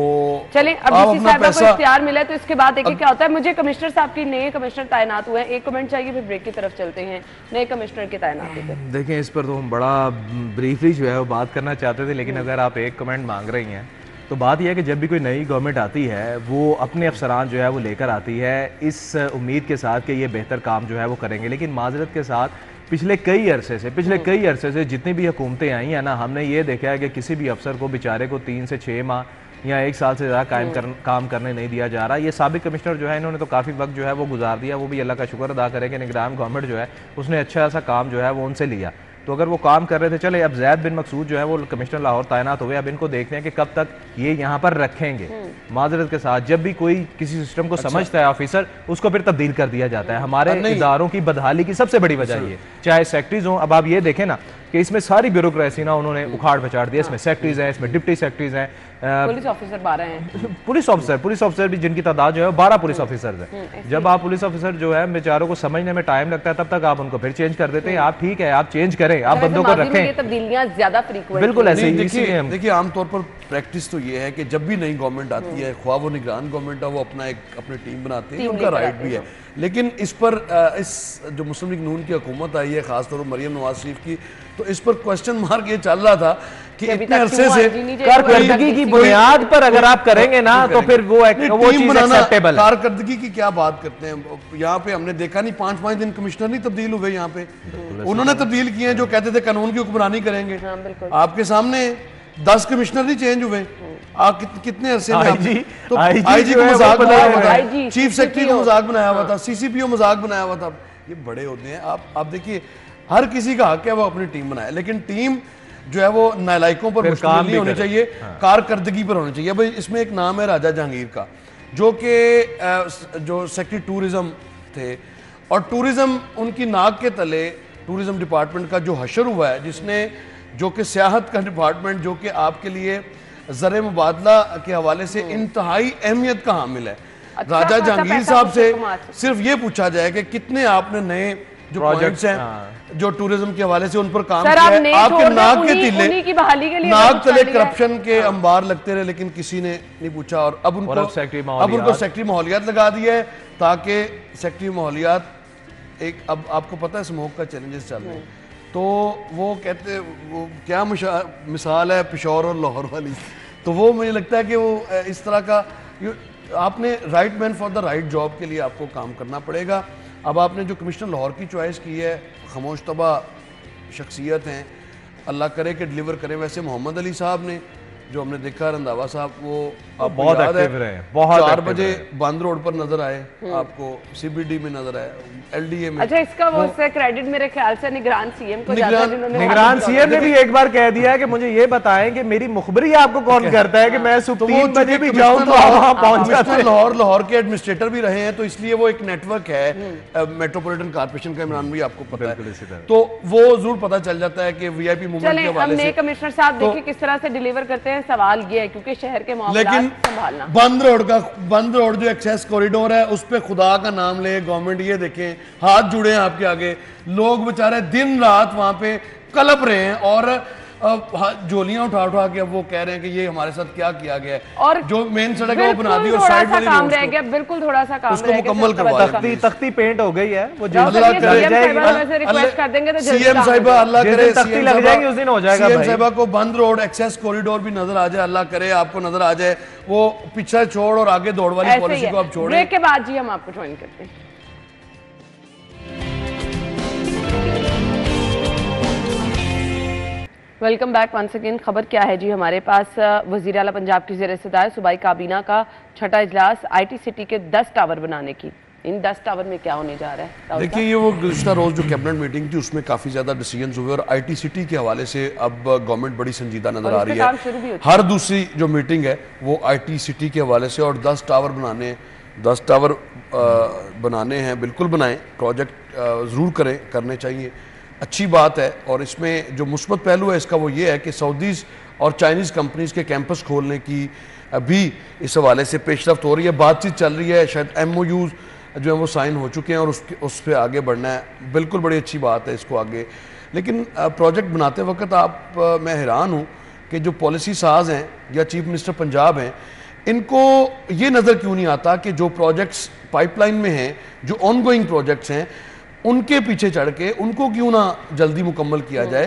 चलिए, अब डीसी साहब को इख्तियार मिला है तो इसके बाद देखिए क्या होता है। मुझे कमिश्नर साहब की नए कमिश्नर तैनात हुए हैं, एक कमेंट चाहिए, फिर ब्रेक की तरफ चलते हैं नए कमिश्नर के तैनाती पे। देखें, इस पर तो हम बड़ा ब्रीफली जो है वो बात करना चाहते थे, लेकिन अगर आप एक कमेंट मांग रही हैं तो बात यह है कि जब भी कोई नई गवर्नमेंट आती है वो अपने अफसरान जो है वो लेकर आती है इस उम्मीद के साथ कि ये बेहतर काम जो है वो करेंगे। लेकिन माजरत के साथ पिछले कई अरसे से जितनी भी हुकूमतें आई हैं ना, हमने ये देखा है कि किसी भी अफसर को बेचारे को 3 से 6 माह या 1 साल से ज़्यादा काम करने नहीं दिया जा रहा। ये साबिक कमिश्नर जो है इन्होंने तो काफ़ी वक्त जो है वो गुजार दिया, वो भी अल्लाह का शुक्र अदा करें कि निगरान गवर्नमेंट जो है उसने अच्छा सा काम जो है वो उनसे लिया। तो अगर वो काम कर रहे थे, चले अब जैद बिन मकसूद जो है वो कमिश्नर लाहौर तैनात हुए, अब इनको देखते हैं कि कब तक ये यहाँ पर रखेंगे। माजरत के साथ जब भी कोई किसी सिस्टम को समझता है ऑफिसर, उसको फिर तब्दील कर दिया जाता है। हमारे इदारों की बदहाली की सबसे बड़ी वजह ये, चाहे सेक्रेटरीज हों, अब आप ये देखें ना कि इसमें सारी ब्यूरोक्रेसी ना उन्होंने उखाड़ पछाड़ दिया। इसमें सेक्रेटरीज हैं, इसमें डिप्टी सेक्रेटरीज हैं, पुलिस ऑफिसर 12 हैं, पुलिस ऑफिसर भी जिनकी तादाद जो है 12 पुलिस ऑफिसर्स हैं। जब आप पुलिस ऑफिसर जो है बेचारों को समझने में टाइम लगता है, तब तक आप उनको फिर चेंज कर देते हैं। आप ठीक है, आप चेंज करें, आप बंदों को रखें। तब्दीलियां ज्यादा फ्रीक्वेंट, बिल्कुल ऐसे ही। देखिए आमतौर पर प्रैक्टिस तो ये है कि जब भी नई गवर्नमेंट आती है, ख्वाह वो निगरान गवर्नमेंट है, वो अपनी टीम बनाते हैं, उनका राइट भी है। लेकिन इस पर इस जो मुस्लिम लीग नून की हुकूमत आई है, खासतौर पर मरियम नवाज शरीफ की, तो इस पर क्वेश्चन मार्क ये चल रहा था कि इतने अरसे से कारकर्दगी की बुनियाद पर अगर आप करेंगे ना तो फिर वो चीज एक्सेप्टेबल है। कारकर्दगी की क्या बात करते हैं, यहाँ पे हमने देखा नहीं 5-5 दिन कमिश्नर नहीं तब्दील हुए। यहाँ पे उन्होंने तब्दील किए हैं जो कहते थे कानून की हुक्मरानी करेंगे। आपके सामने 10 कमिश्नर नहीं चेंज हुए। आप कितने अरसे में तो आईजी को मजाक बनाया हुआ था, चीफ सेक्रेटरी को मजाक बनाया हुआ था, सीसीपीओ मजाक बनाया हुआ था। ये बड़े होते हैं। आप देखिए, हर किसी का हक है वो अपनी टीम बनाए, लेकिन टीम जो है वो नालायकों पर मुश्तमिल नहीं होनी चाहिए, कारकर्दगी पर होनी चाहिए। भाई इसमें एक नाम है राजा जहांगीर का, जो कि जो सेक्रेटरी टूरिज्म थे, और टूरिज्म उनकी नाक के तले टूरिज्म डिपार्टमेंट का जो हशर हुआ है, जिसने जो कि सियाहत का डिपार्टमेंट जो कि आपके लिए ज़र मुबादला के हवाले से इंतहाई अहमियत का हामिल है। राजा जहांगीर साहब से सिर्फ ये पूछा जाए कि कितने आपने नए जो प्रोजेक्ट्स हैं जो टूरिज्म के हवाले से उन पर काम सर, किया आप है, नहीं आपके छोड़ नाक रहे, के उन्हीं तिले की बहाली के लिए नाक सब कुछ तले कर लिया है। करप्शन के अंबार लगते रहे, लेकिन किसी ने नहीं पूछा। और अब उनको सेक्रेटरी माहौलियात लगा दिया है, ताकि सेक्रेटरी माहौलियात एक, अब आपको पता है स्मोक का चैलेंजेस चल रहे हैं, तो वो कहते, वो क्या मिसाल है पिशौर और लाहौर वाली, तो वो मुझे लगता है कि वो इस तरह का, आपने right man for the right job के लिए आपको काम करना पड़ेगा। अब आपने जो कमिश्नर लाहौर की चॉइस की है, खामोश तबा शख्सियत हैं, अल्लाह करे कि डिलीवर करें। वैसे मोहम्मद अली साहब ने, जो हमने देखा रंधावा साहब, वो बहुत एक्टिव रहे, बहुत 4 बजे बंद रोड पर नजर आए, आपको सीबीडी में नजर आए, एलडीए में। अच्छा, इसका वो क्रेडिट मेरे ख्याल से निगरान सीएम को जाता है, जिन्होंने निगरान सीएम ने भी एक बार कह दिया है कि मुझे ये बताएं कि मेरी मुखबरी आपको कौन करता है कि मैं सुबह 3 बजे भी जाऊं तो वहां पहुंच जाते हैं। लाहौर के एडमिनिस्ट्रेटर भी रहे हैं, तो इसलिए वो एक नेटवर्क है मेट्रोपॉलिटन कॉर्पोरेशन का, इमरान भी आपको पता है, तो वो जरूर पता चल जाता है कि वीआईपी मूवमेंट के हवाले से। कमिश्नर साहब देखिए किस तरह से डिलीवर करते हैं। सवाल ये है क्योंकि शहर के मामलात संभालना, बंद रोड जो एक्सेस कॉरिडोर है, उस पे खुदा का नाम ले गवर्नमेंट, ये देखें हाथ जुड़े हैं आपके आगे, लोग बेचारे दिन रात वहां पे कलप रहे हैं, और झोलियां उठा उठा के अब वो कह रहे हैं कि ये हमारे साथ क्या किया गया है। और जो मेन सड़क है वो बना दी, और साइड वाली काम रह गया, बिल्कुल थोड़ा सा काम उसको मुकम्मल करवा, तख्ती पेंट हो गई है, वो रिक्वेस्ट कर देंगे तो सीएम साहिबा, अल्लाह करे तख्ती लग जाएगी उस दिन हो जाएगा। सीएम साहिबा को बंद रोड एक्सेस कॉरिडोर भी नजर आ जाए, अल्लाह करे आपको नजर आ जाए, वो पीछे छोड़ और आगे दौड़ वाली पॉलिसी को आप छोड़ें। ब्रेक के बाद जी हम आपको ज्वाइन करते हैं। Welcome back once again. खबर क्या है जी हमारे पास, वजीर आला पंजाब की ज़ेर सदार सूबाई काबीना का छठा इजलास, आईटी सिटी के 10 टावर बनाने की। इन 10 टावर में क्या होने जा रहा है? देखिए, ये वो गुज़िश्ता रोज़ जो कैबिनेट मीटिंग थी उसमें काफ़ी ज़्यादा डिसीजंस हुए, और आईटी सिटी के हवाले से अब गवर्नमेंट बड़ी संजीदा नज़र आ रही है। हर दूसरी जो मीटिंग है वो आईटी सिटी के हवाले से, और 10 टावर बनाने हैं, बिल्कुल बनाएं, प्रोजेक्ट ज़रूर करें, करने चाहिए, अच्छी बात है। और इसमें जो मुस्बत पहलू है इसका वो ये है कि सऊदीज़ और चाइनीज़ कंपनीज़ के कैंपस खोलने की अभी इस हवाले से पेशरफ्त हो रही है, बातचीत चल रही है, शायद MOUs जो है वो साइन हो चुके हैं, और उस पर आगे बढ़ना है, बिल्कुल बड़ी अच्छी बात है इसको आगे। लेकिन प्रोजेक्ट बनाते वक्त मैं हैरान हूँ कि जो पॉलिसी साज हैं या चीफ मिनिस्टर पंजाब हैं, इनको ये नज़र क्यों नहीं आता कि जो प्रोजेक्ट्स पाइपलाइन में हैं, जो ऑनगोइंग प्रोजेक्ट्स हैं, उनके पीछे चढ़ के उनको क्यों ना जल्दी मुकम्मल किया जाए,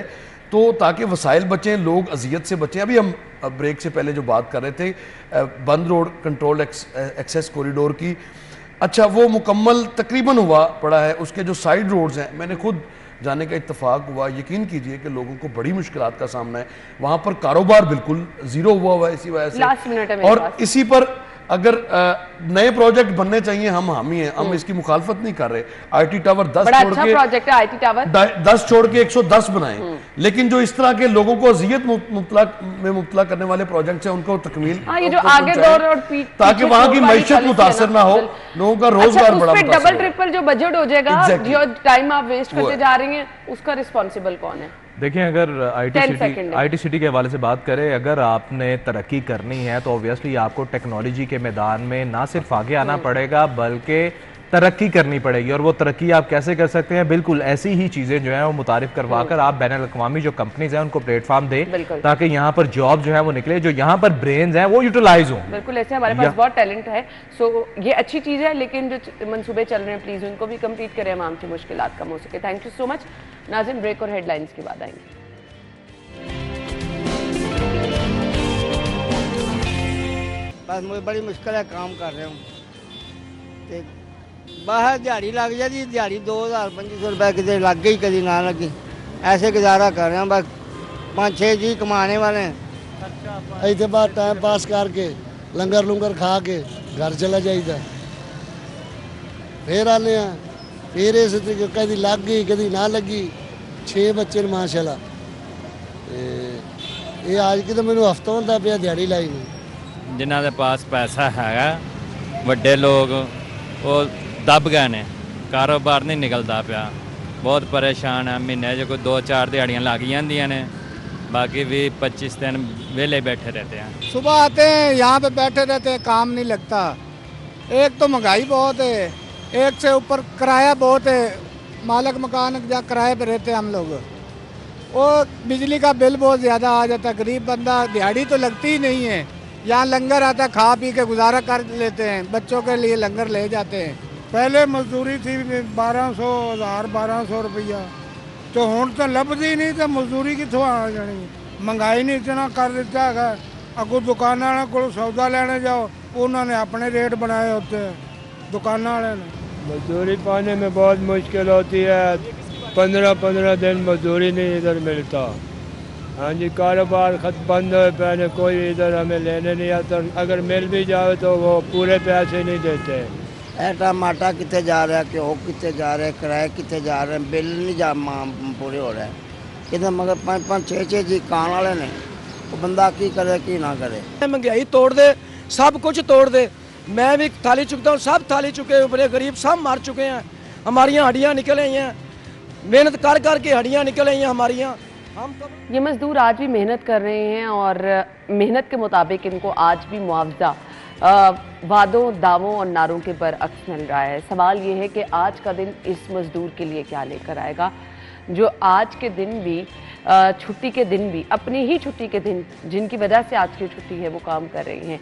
तो ताकि वसाइल बचें, लोग अजियत से बचें। अभी हम ब्रेक से पहले जो बात कर रहे थे बंद रोड कंट्रोल एक्सेस कॉरिडोर की, अच्छा वो मुकम्मल तकरीबन हुआ पड़ा है, उसके जो साइड रोड्स हैं मैंने खुद जाने का इत्तेफाक हुआ, यकीन कीजिए कि लोगों को बड़ी मुश्किलात का सामना है, वहाँ पर कारोबार बिल्कुल ज़ीरो हुआ है इसी वजह से। और इसी पर अगर नए प्रोजेक्ट बनने चाहिए, हम हामी हैं, हम इसकी मुखालफत नहीं कर रहे। आईटी टावर 10 छोड़ के प्रोजेक्ट है, आईटी टावर 10 छोड़ के 110 बनाए, लेकिन जो इस तरह के लोगों को अजियत में मुब्तला करने वाले प्रोजेक्ट हैं उनको तकमील, ये जो आगे दौर और ताकि वहाँ की मैशत मुतासर ना हो, लोगों का रोजगार बड़ा डबल ट्रिपल जो बजट हो जाएगा, जो टाइम आप वेस्ट करते जा रही हैं, उसका रिस्पॉन्सिबल कौन है? देखिए, अगर आईटी सिटी के हवाले से बात करें, अगर आपने तरक्की करनी है तो ऑब्वियसली आपको टेक्नोलॉजी के मैदान में ना सिर्फ आगे आना पड़ेगा बल्कि तरक्की करनी पड़ेगी। और वो तरक्की आप कैसे कर सकते हैं? बिल्कुल ऐसी ही चीज़ें जो है वो मुतारिफ करवाकर आप बैनुल-अक़वामी जो कंपनीज हैं उनको प्लेटफॉर्म दें, ताकि यहाँ पर जॉब जो है वो निकले, जो यहाँ पर ब्रेन्स हैं वो यूटिलाइज हों। बिल्कुल, ऐसे हमारे पास बहुत टैलेंट है, सो ये अच्छी चीज़ है, लेकिन जो मंसूबे चल रहे हैं प्लीज़ उनको भी कंप्लीट करें, आम की मुश्किलात कम हो सके। थैंक यू सो मच नाज़रीन, ब्रेक और हेडलाइंस के बाद आएंगे। बस मुझे बड़ी मुश्किल है, काम कर रहा हूँ, बाहर दिहाड़ी लग जाती, दिहाड़ी 2000-2500 रुपये कितने लग गई, कभी ना लगी, ऐसे गुजारा कर रहे हैं। बस 5-6 जी कमाने वाले हैं, इतने बाद टाइम पास करके लंगर लुंगर खा के घर चला जाइए, फिर आने फिर इस कभी लग गई कभी ना लगी। 6 बच्चे माशाल्लाह, ये आज की तो मैंने हफ्ता होता पे दिहाड़ी लाई नहीं। जिन्हों के पास पैसा है, वड्डे लोग वो दब गए ने, कारोबार नहीं निकलता पाया, बहुत परेशान है। महीने जो कोई 2-4 दिहाड़ियाँ लग जांदियां ने, बाकी भी 25 दिन वेले बैठे रहते हैं। सुबह आते हैं यहाँ पे बैठे रहते हैं, काम नहीं लगता। एक तो महंगाई बहुत है, एक से ऊपर किराया बहुत है, मालिक मकान जहाँ किराए पे रहते हैं हम लोग, वो बिजली का बिल बहुत ज़्यादा आ जाता है। गरीब बंदा, दिहाड़ी तो लगती ही नहीं है। यहाँ लंगर आता है, खा पी के गुजारा कर लेते हैं, बच्चों के लिए लंगर ले जाते हैं। पहले मजदूरी थी 1200 रुपया, तो हुण तो लभदी नहीं, तो मजदूरी कितों आ जानी। महंगाई ने इतना कर दिता है। अगों दुकान वालों को सौदा लेने जाओ, उन्होंने अपने रेट बनाए होते हैं दुकान वाले ने। मजदूरी पाने में बहुत मुश्किल होती है। 15-15 दिन मजदूरी नहीं इधर मिलता। हाँ जी, कारोबार खत बंद हो पहले, कोई इधर हमें लेने नहीं आता। अगर मिल भी जाए तो वो पूरे पैसे नहीं देते। टमाटा कितने जा रहा है, घ्यो कितने जा रहे हैं, किराए कितने जा रहे हैं, बिल नहीं जा पूरे हो रहे हैं कितने। मगर 5-5 6-6 जी कान वाले ने, वो बंदा की करे की ना करे। महंगाई तोड़ दे, सब कुछ तोड़ दे। मैं भी थाली चुकता हूँ, सब थाली चुके हैं, बड़े गरीब सब मार चुके हैं। हमारी हड्डियाँ निकल आई हैं, मेहनत कर कर के हड्डियाँ निकल आई हैं हमारी। हम ये मजदूर आज भी मेहनत कर रहे हैं और मेहनत के मुताबिक इनको आज भी मुआवजा वादों, दावों और नारों के बरअक्स मिल रहा है। सवाल ये है कि आज का दिन इस मजदूर के लिए क्या लेकर आएगा, जो आज के दिन भी छुट्टी के दिन भी, अपनी ही छुट्टी के दिन जिनकी वजह से आज की छुट्टी है, वो काम कर रही हैं।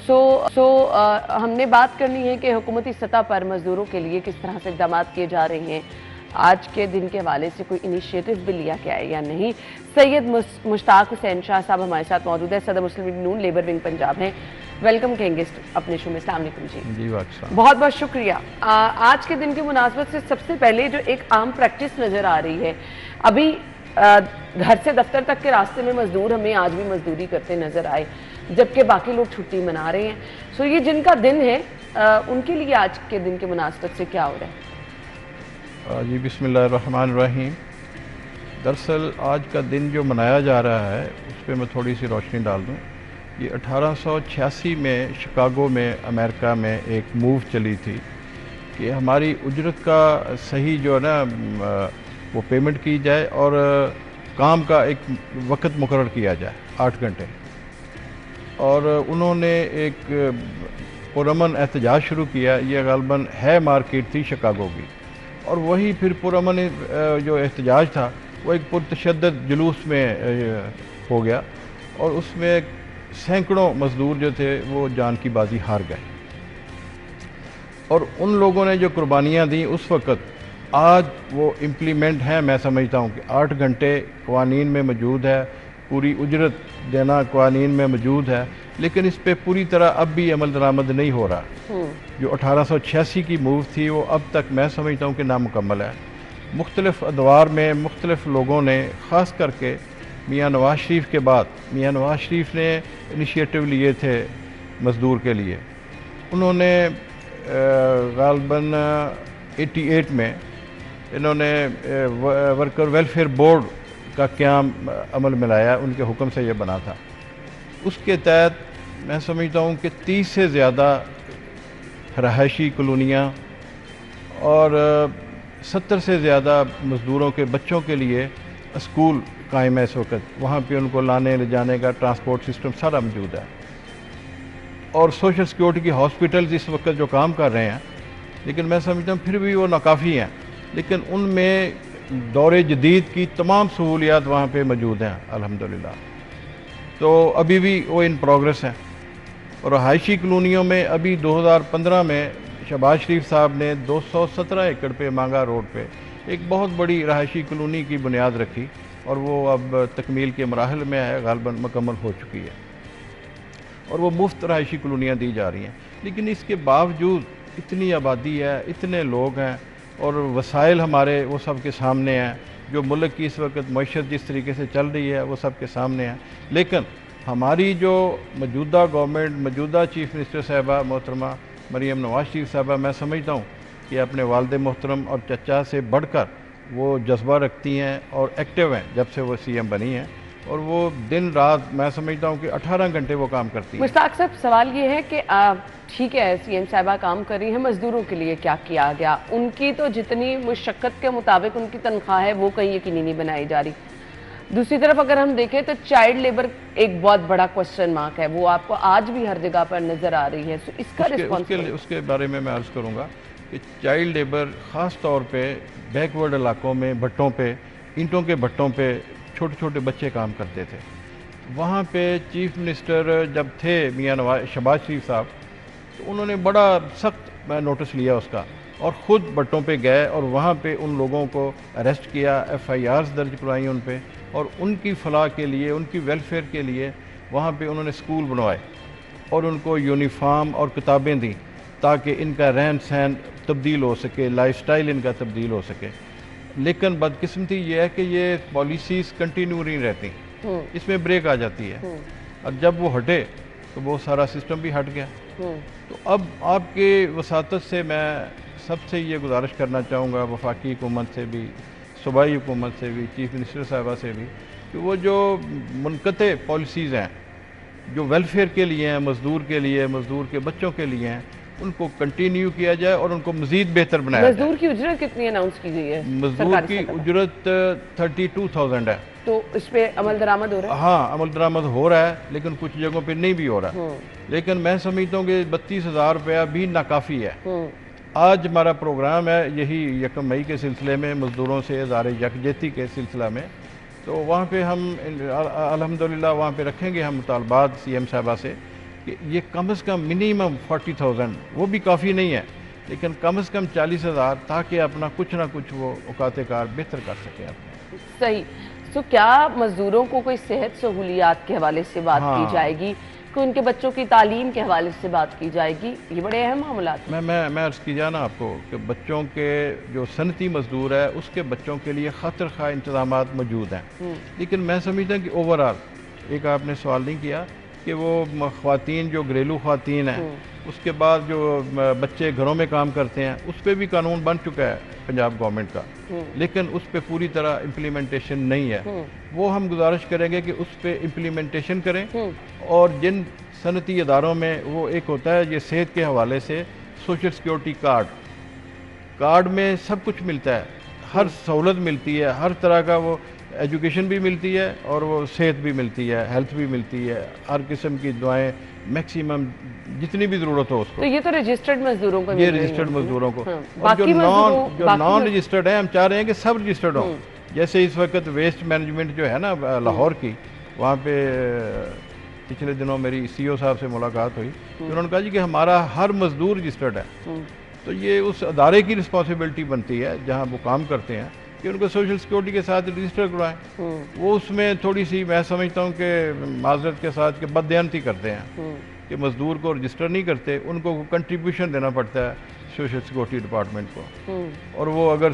हमने बात करनी है कि हुकूमती सतह पर मजदूरों के लिए किस तरह से इक़दाम किए जा रहे हैं। आज के दिन के हवाले से कोई इनिशिएटिव भी लिया गया है या नहीं। सैयद मुश्ताक हुसैन शाह साहब हमारे साथ मौजूद है, सदर मुस्लिम लीग नून लेबर विंग पंजाब हैं। वेलकम कहेंगे अपने शो में। अस्सलाम वालेकुम जी। बहुत बहुत शुक्रिया। आज के दिन की मुनासबत से सबसे पहले जो एक आम प्रैक्टिस नज़र आ रही है, अभी घर से दफ्तर तक के रास्ते में मजदूर हमें आज भी मजदूरी करते नजर आए, जबकि बाकी लोग छुट्टी मना रहे हैं। ये जिनका दिन है, उनके लिए आज के दिन की मुनासबत से क्या हो रहा है? जी बिस्मिल्लाहिर्रहमानिर्रहीम। दरअसल आज का दिन जो मनाया जा रहा है, उस पर मैं थोड़ी सी रोशनी डाल दूँ। ये 1886 में शिकागो में अमेरिका में एक मूव चली थी कि हमारी उजरत का सही जो है ना वो पेमेंट की जाए और काम का एक वक्त मुकर्रर किया जाए 8 घंटे। और उन्होंने एक पुरअमन एहतजाज शुरू किया। ये ग़ालिबन है मार्केट थी शिकागो की, और वही फिर पुरअमन जो एहतजाज था वो एक पुरतशद्दद जुलूस में हो गया, और उसमें सैकड़ों मज़दूर जो थे वो जान की बाजी हार गए। और उन लोगों ने जो कुर्बानियाँ दी उस वक़्त आज वो इम्प्लीमेंट हैं। मैं समझता हूँ कि 8 घंटे क़वानीन में मौजूद है, पूरी उजरत देना क़वानीन में मौजूद है, लेकिन इस पर पूरी तरह अब भी अमल दरामद नहीं हो रहा। जो 1886 की मूव थी वो अब तक मैं समझता हूँ कि नामुकम्मल है। मुख्तलिफ़ अदवार में मुख्तलिफ़ लोगों ने, ख़ास करके मियाँ नवाज शरीफ के बाद, मियाँ नवाज शरीफ ने इनिशिएटिव लिए थे मज़दूर के लिए। उन्होंने ग़ालिबन 88 में इन्होंने वर्कर वेलफेयर बोर्ड का क़याम अमल में लाया, उनके हुक्म से ये बना था। उसके तहत मैं समझता हूँ कि 30 से ज़्यादा रहायशी कॉलोनियाँ और 70 से ज़्यादा मज़दूरों के बच्चों के लिए स्कूल कायम है इस वक्त। वहाँ पे उनको लाने ले जाने का ट्रांसपोर्ट सिस्टम सारा मौजूद है। और सोशल सिक्योरिटी की हॉस्पिटल्स इस वक्त जो काम कर रहे हैं, लेकिन मैं समझता हूँ फिर भी वो नाकाफ़ी हैं, लेकिन उनमें दौरे जदीद की तमाम सहूलियात वहाँ पे मौजूद हैं अल्हम्दुलिल्लाह। तो अभी भी वो इन प्रोग्रेस हैं। और रहायशी कॉलोनियों में अभी 2015 में शहबाज शरीफ साहब ने 217 एकड़ पे मांगा रोड पे एक बहुत बड़ी रहायशी कॉलोनी की बुनियाद रखी, और वो अब तकमील के मराहल में है, ग़ालिबन मुकम्मल हो चुकी है, और वो मुफ्त रहायशी कॉलोनियाँ दी जा रही हैं। लेकिन इसके बावजूद इतनी आबादी है, इतने लोग हैं, और वसाइल हमारे वो सब के सामने हैं। जो मुल्क की इस वक्त मईशत जिस तरीके से चल रही है वो सब के सामने है। लेकिन हमारी जो मौजूदा गवर्नमेंट, मौजूदा चीफ मिनिस्टर साहबा मोहतरमा मरीम नवाज शरीफ साहबा, मैं समझता हूँ कि अपने वालिद मोहतरम और चचा से बढ़कर वो जज्बा रखती हैं और एक्टिव हैं जब से वो CM बनी हैं, और वो दिन रात मैं समझता हूँ कि 18 घंटे वो काम करती है। मुश्ताक साहब, सवाल ये है कि ठीक है CM साहबा काम कर रही है, मजदूरों के लिए क्या किया गया? उनकी तो जितनी मुशक्कत के मुताबिक उनकी तनख्वाह है वो कहीं यकीनी नहीं बनाई जा रही। दूसरी तरफ अगर हम देखें तो चाइल्ड लेबर एक बहुत बड़ा क्वेश्चन मार्क है, वो आपको आज भी हर जगह पर नजर आ रही है। इसका रिस्पॉन्स उसके बारे में मैं अर्ज़ करूँगा कि चाइल्ड लेबर ख़ास तौर पे बैकवर्ड इलाकों में भट्टों पे, ईंटों के भट्टों पे छोटे छोटे बच्चे काम करते थे। वहाँ पे चीफ मिनिस्टर जब थे मियां नवाज शहबाज शरीफ साहब, तो उन्होंने बड़ा सख्त नोटिस लिया उसका और ख़ुद भट्टों पे गए और वहाँ पे उन लोगों को अरेस्ट किया, FIRs दर्ज करवाई उन पे, और उनकी फलाह के लिए, उनकी वेलफेयर के लिए वहाँ पे उन्होंने स्कूल बनवाए और उनको यूनिफॉर्म और किताबें दी ताकि इनका रहन सहन तब्दील हो सके, लाइफस्टाइल इनका तब्दील हो सके। लेकिन बदकिस्मती ये है कि ये पॉलिसीज़ कंटिन्यू नहीं रहती, इसमें ब्रेक आ जाती है और जब वो हटे तो वो सारा सिस्टम भी हट गया। तो अब आपके वसातत से मैं सबसे ये गुजारिश करना चाहूँगा, वफाकी हुकूमत से भी, सूबाई हुकूमत से भी, चीफ मिनिस्टर साहबा से भी, कि वो जो मुनक़ते पॉलिसीज़ हैं जो वेलफेयर के लिए हैं, मज़दूर के लिए, मज़दूर के बच्चों के लिए हैं, उनको कंटिन्यू किया जाए और उनको मज़ीद बेहतर बनाया जाए। मज़दूर की उजरत कितनी अनाउंस की गई है? मज़दूर की उजरत 32,000 है। तो इस पे अमल दरामद हो रहा है? हाँ, अमल दरामद हो रहा है, लेकिन कुछ जगहों पे नहीं भी हो रहा। लेकिन मैं समझता हूँ कि 32,000 रुपया भी नाकाफ़ी है। आज हमारा प्रोग्राम है यही 1 मई के सिलसिले में, मज़दूरों से इज़हार यकजहती के सिलसिला में, तो वहाँ पे हम अल्हम्दुलिल्लाह वहाँ पे रखेंगे हम मुतालबात CM साहबा से कि ये कम से कम मिनिमम 40,000, वो भी काफ़ी नहीं है, लेकिन कम से कम 40,000, ताकि अपना कुछ ना कुछ वो औकात कार बेहतर कर सके अपने। सही। तो क्या मज़दूरों को कोई सेहत सहूलियात के हवाले से बात की जाएगी कि उनके बच्चों की तालीम के हवाले से बात की जाएगी? ये बड़े अहम मामलात हैं। मैं अर्ज़ की जाना आपको कि बच्चों के जो सनती मज़दूर है उसके बच्चों के लिए खातिर खा इंतज़ामात मौजूद हैं, लेकिन मैं समझता हूँ कि ओवरऑल, एक आपने सवाल नहीं किया कि वो ख़वातीन जो घरेलू ख़वातीन हैं, उसके बाद जो बच्चे घरों में काम करते हैं, उस पर भी कानून बन चुका है पंजाब गवर्नमेंट का, लेकिन उस पर पूरी तरह इम्प्लीमेंटेशन नहीं है। वो हम गुजारिश करेंगे कि उस पर इम्प्लीमेंटेशन करें और जिन सनती इदारों में वो एक होता है ये सेहत के हवाले से सोशल सिक्योरिटी कार्ड में सब कुछ मिलता है, हर सहूलत मिलती है, हर तरह का वो एजुकेशन भी मिलती है और वो सेहत भी मिलती है, हेल्थ भी मिलती है, हर किस्म की दवाएं मैक्सिमम जितनी भी ज़रूरत हो उसको। तो ये तो रजिस्टर्ड मज़दूरों को, ये रजिस्टर्ड मज़दूरों को। और जो नॉन रजिस्टर्ड है, हम चाह रहे हैं कि सब रजिस्टर्ड हों। जैसे इस वक्त वेस्ट मैनेजमेंट जो है ना लाहौर की, वहाँ पे पिछले दिनों मेरी CO साहब से मुलाकात हुई, उन्होंने कहा जी कि हमारा हर मज़दूर रजिस्टर्ड है। तो ये उस अदारे की रिस्पॉन्सिबिलिटी बनती है जहाँ वो काम करते हैं कि उनको सोशल सिक्योरिटी के साथ रजिस्टर करवाएं। वो उसमें थोड़ी सी मैं समझता हूँ कि माजरत के साथ कि बददियानती करते हैं कि मज़दूर को रजिस्टर नहीं करते, उनको कंट्रीब्यूशन देना पड़ता है सोशल सिक्योरिटी डिपार्टमेंट को, और वो अगर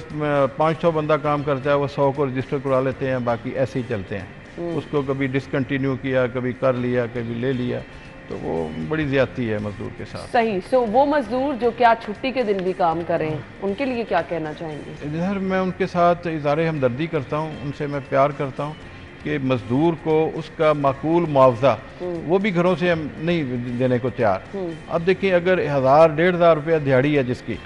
500 बंदा काम करता है वो 100 को रजिस्टर करवा लेते हैं, बाकी ऐसे ही चलते हैं। उसको कभी डिसकंटिन्यू किया, कभी कर लिया, कभी ले लिया, तो वो बड़ी ज़्यादती है मज़दूर के साथ। सही। सो वो मज़दूर जो क्या छुट्टी के दिन भी काम करें, उनके लिए क्या कहना चाहेंगे? इधर मैं उनके साथ इज़हारे हमदर्दी करता हूँ, उनसे मैं प्यार करता हूँ कि मज़दूर को उसका माकूल मुआवजा वो भी घरों से हम नहीं देने को तैयार। अब देखिए, अगर 1,000-1,500 रुपया दिहाड़ी है जिसकी,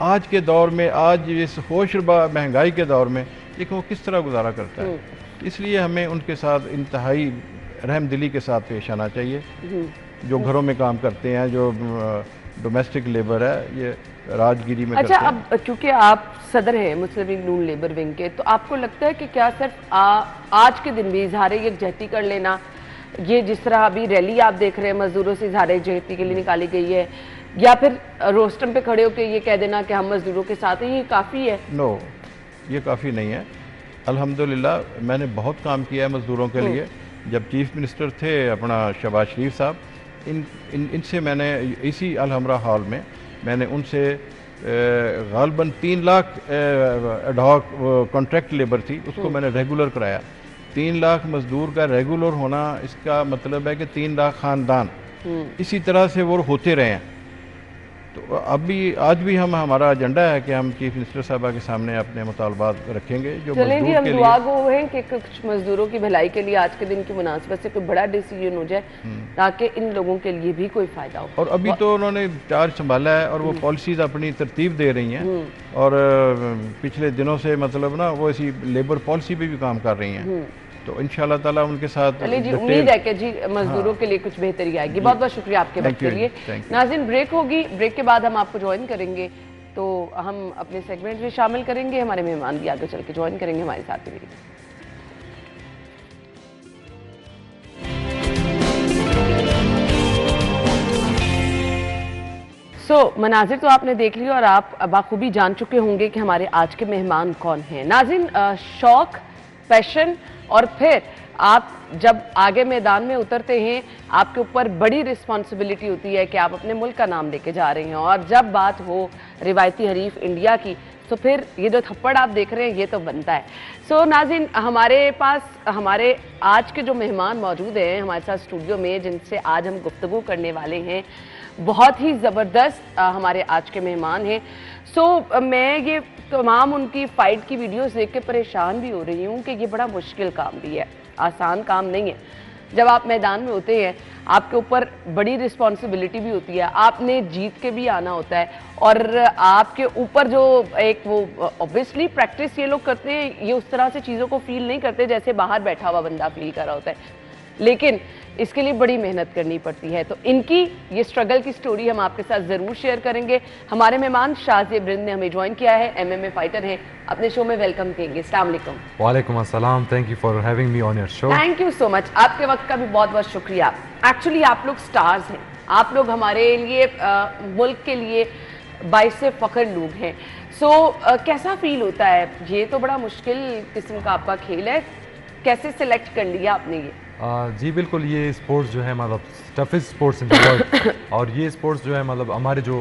आज के दौर में, आज इस होशरबा महंगाई के दौर में, देखो किस तरह गुजारा करता है। इसलिए हमें उनके साथ इंतहाई रहमदिली के साथ पेश आना चाहिए। जो घरों में काम करते हैं, जो डोमेस्टिक लेबर है, ये राजगिरी में अच्छा, करते हैं। अब क्योंकि आप सदर हैं मुस्लिम लीग नून लेबर विंग के, तो आपको लगता है कि क्या सिर्फ आज के दिन भी इजहार यकजहती कर लेना, ये जिस तरह अभी रैली आप देख रहे हैं मजदूरों से इजहार यकजहती के लिए निकाली गई है, या फिर रोस्टम पे खड़े होकर ये कह देना कि हम मजदूरों के साथ हैं, ये काफ़ी है? नो, ये काफ़ी नहीं है। अल्हम्दुलिल्लाह मैंने बहुत काम किया है मजदूरों के लिए। जब चीफ मिनिस्टर थे अपना शहबाज शरीफ साहब, इनसे मैंने इसी अलहमरा हॉल में मैंने उनसे गालबन 3 लाख एडहॉक कॉन्ट्रैक्ट लेबर थी, उसको मैंने रेगुलर कराया। 3 लाख मजदूर का रेगुलर होना, इसका मतलब है कि 3 लाख ख़ानदान इसी तरह से वो होते रहे हैं। तो अभी आज भी हमारा एजेंडा है कि हम चीफ मिनिस्टर साहबा के सामने अपने मुतालबात रखेंगे। जो चलें जी, हम के दुआ गो हैं कि कुछ मजदूरों की भलाई के लिए आज के दिन की मुनासिबत से कोई बड़ा डिसीजन हो जाए ताकि इन लोगों के लिए भी कोई फायदा हो। और अभी तो उन्होंने चार्ज संभाला है और वो पॉलिसीज अपनी तरतीब दे रही हैं, और पिछले दिनों से मतलब ना वो ऐसी लेबर पॉलिसी पे भी काम कर रही हैं। तो इंशाल्लाह ताला उनके साथ जी उम्मीद है कि जी मजदूरों के लिए कुछ बेहतरी आएगी। बहुत बहुत शुक्रिया आपके वक्त के लिए। नाज़रीन, ब्रेक होगी, ब्रेक के बाद हम आपको ज्वाइन करेंगे। तो हम अपने सेगमेंट में शामिल करेंगे। हमारे मेहमान भी आगे चल के ज्वाइन करेंगे हमारे साथ में। मनाजिर तो आपने देख लिया और आप बाखूबी जान चुके होंगे कि हमारे आज के मेहमान कौन हैं। नाज़रीन, शौक, पैशन और फिर आप जब आगे मैदान में उतरते हैं आपके ऊपर बड़ी रिस्पॉन्सिबिलिटी होती है कि आप अपने मुल्क का नाम लेके जा रहे हैं, और जब बात हो रिवायती हरीफ इंडिया की तो फिर ये जो थप्पड़ आप देख रहे हैं ये तो बनता है। नाज़रीन, हमारे पास हमारे आज के जो मेहमान मौजूद हैं हमारे साथ स्टूडियो में, जिनसे आज हम गुफ्तगू करने वाले हैं, बहुत ही ज़बरदस्त हमारे आज के मेहमान हैं। मैं ये तमाम उनकी फ़ाइट की वीडियोस देख के परेशान भी हो रही हूँ कि ये बड़ा मुश्किल काम भी है, आसान काम नहीं है। जब आप मैदान में होते हैं आपके ऊपर बड़ी रिस्पॉन्सिबिलिटी भी होती है, आपने जीत के भी आना होता है, और आपके ऊपर जो एक वो ऑब्वियसली प्रैक्टिस ये लोग करते हैं, ये उस तरह से चीज़ों को फील नहीं करते जैसे बाहर बैठा हुआ बंदा फील कर रहा होता है, लेकिन इसके लिए बड़ी मेहनत करनी पड़ती है। तो इनकी ये स्ट्रगल की स्टोरी हम आपके साथ ज़रूर शेयर करेंगे। हमारे मेहमान शाहज़ेब रिंद ने हमें ज्वाइन किया है, MMA फाइटर हैं, अपने शो में वेलकम करेंगे। अस्सलाम वालेकुम। वालेकुम अस्सलाम, thank you for having me on your show. Thank you so much, आपके वक्त का भी बहुत बहुत शुक्रिया। एक्चुअली आप लोग स्टार्स हैं, आप लोग हमारे लिए मुल्क के लिए बाइस फ़ख्र लोग हैं। कैसा फील होता है? ये तो बड़ा मुश्किल किस्म का आपका खेल है, कैसे सिलेक्ट कर लिया आपने ये? जी बिल्कुल, ये स्पोर्ट्स जो है मतलब toughest sports in the world, और ये स्पोर्ट्स जो है मतलब हमारे जो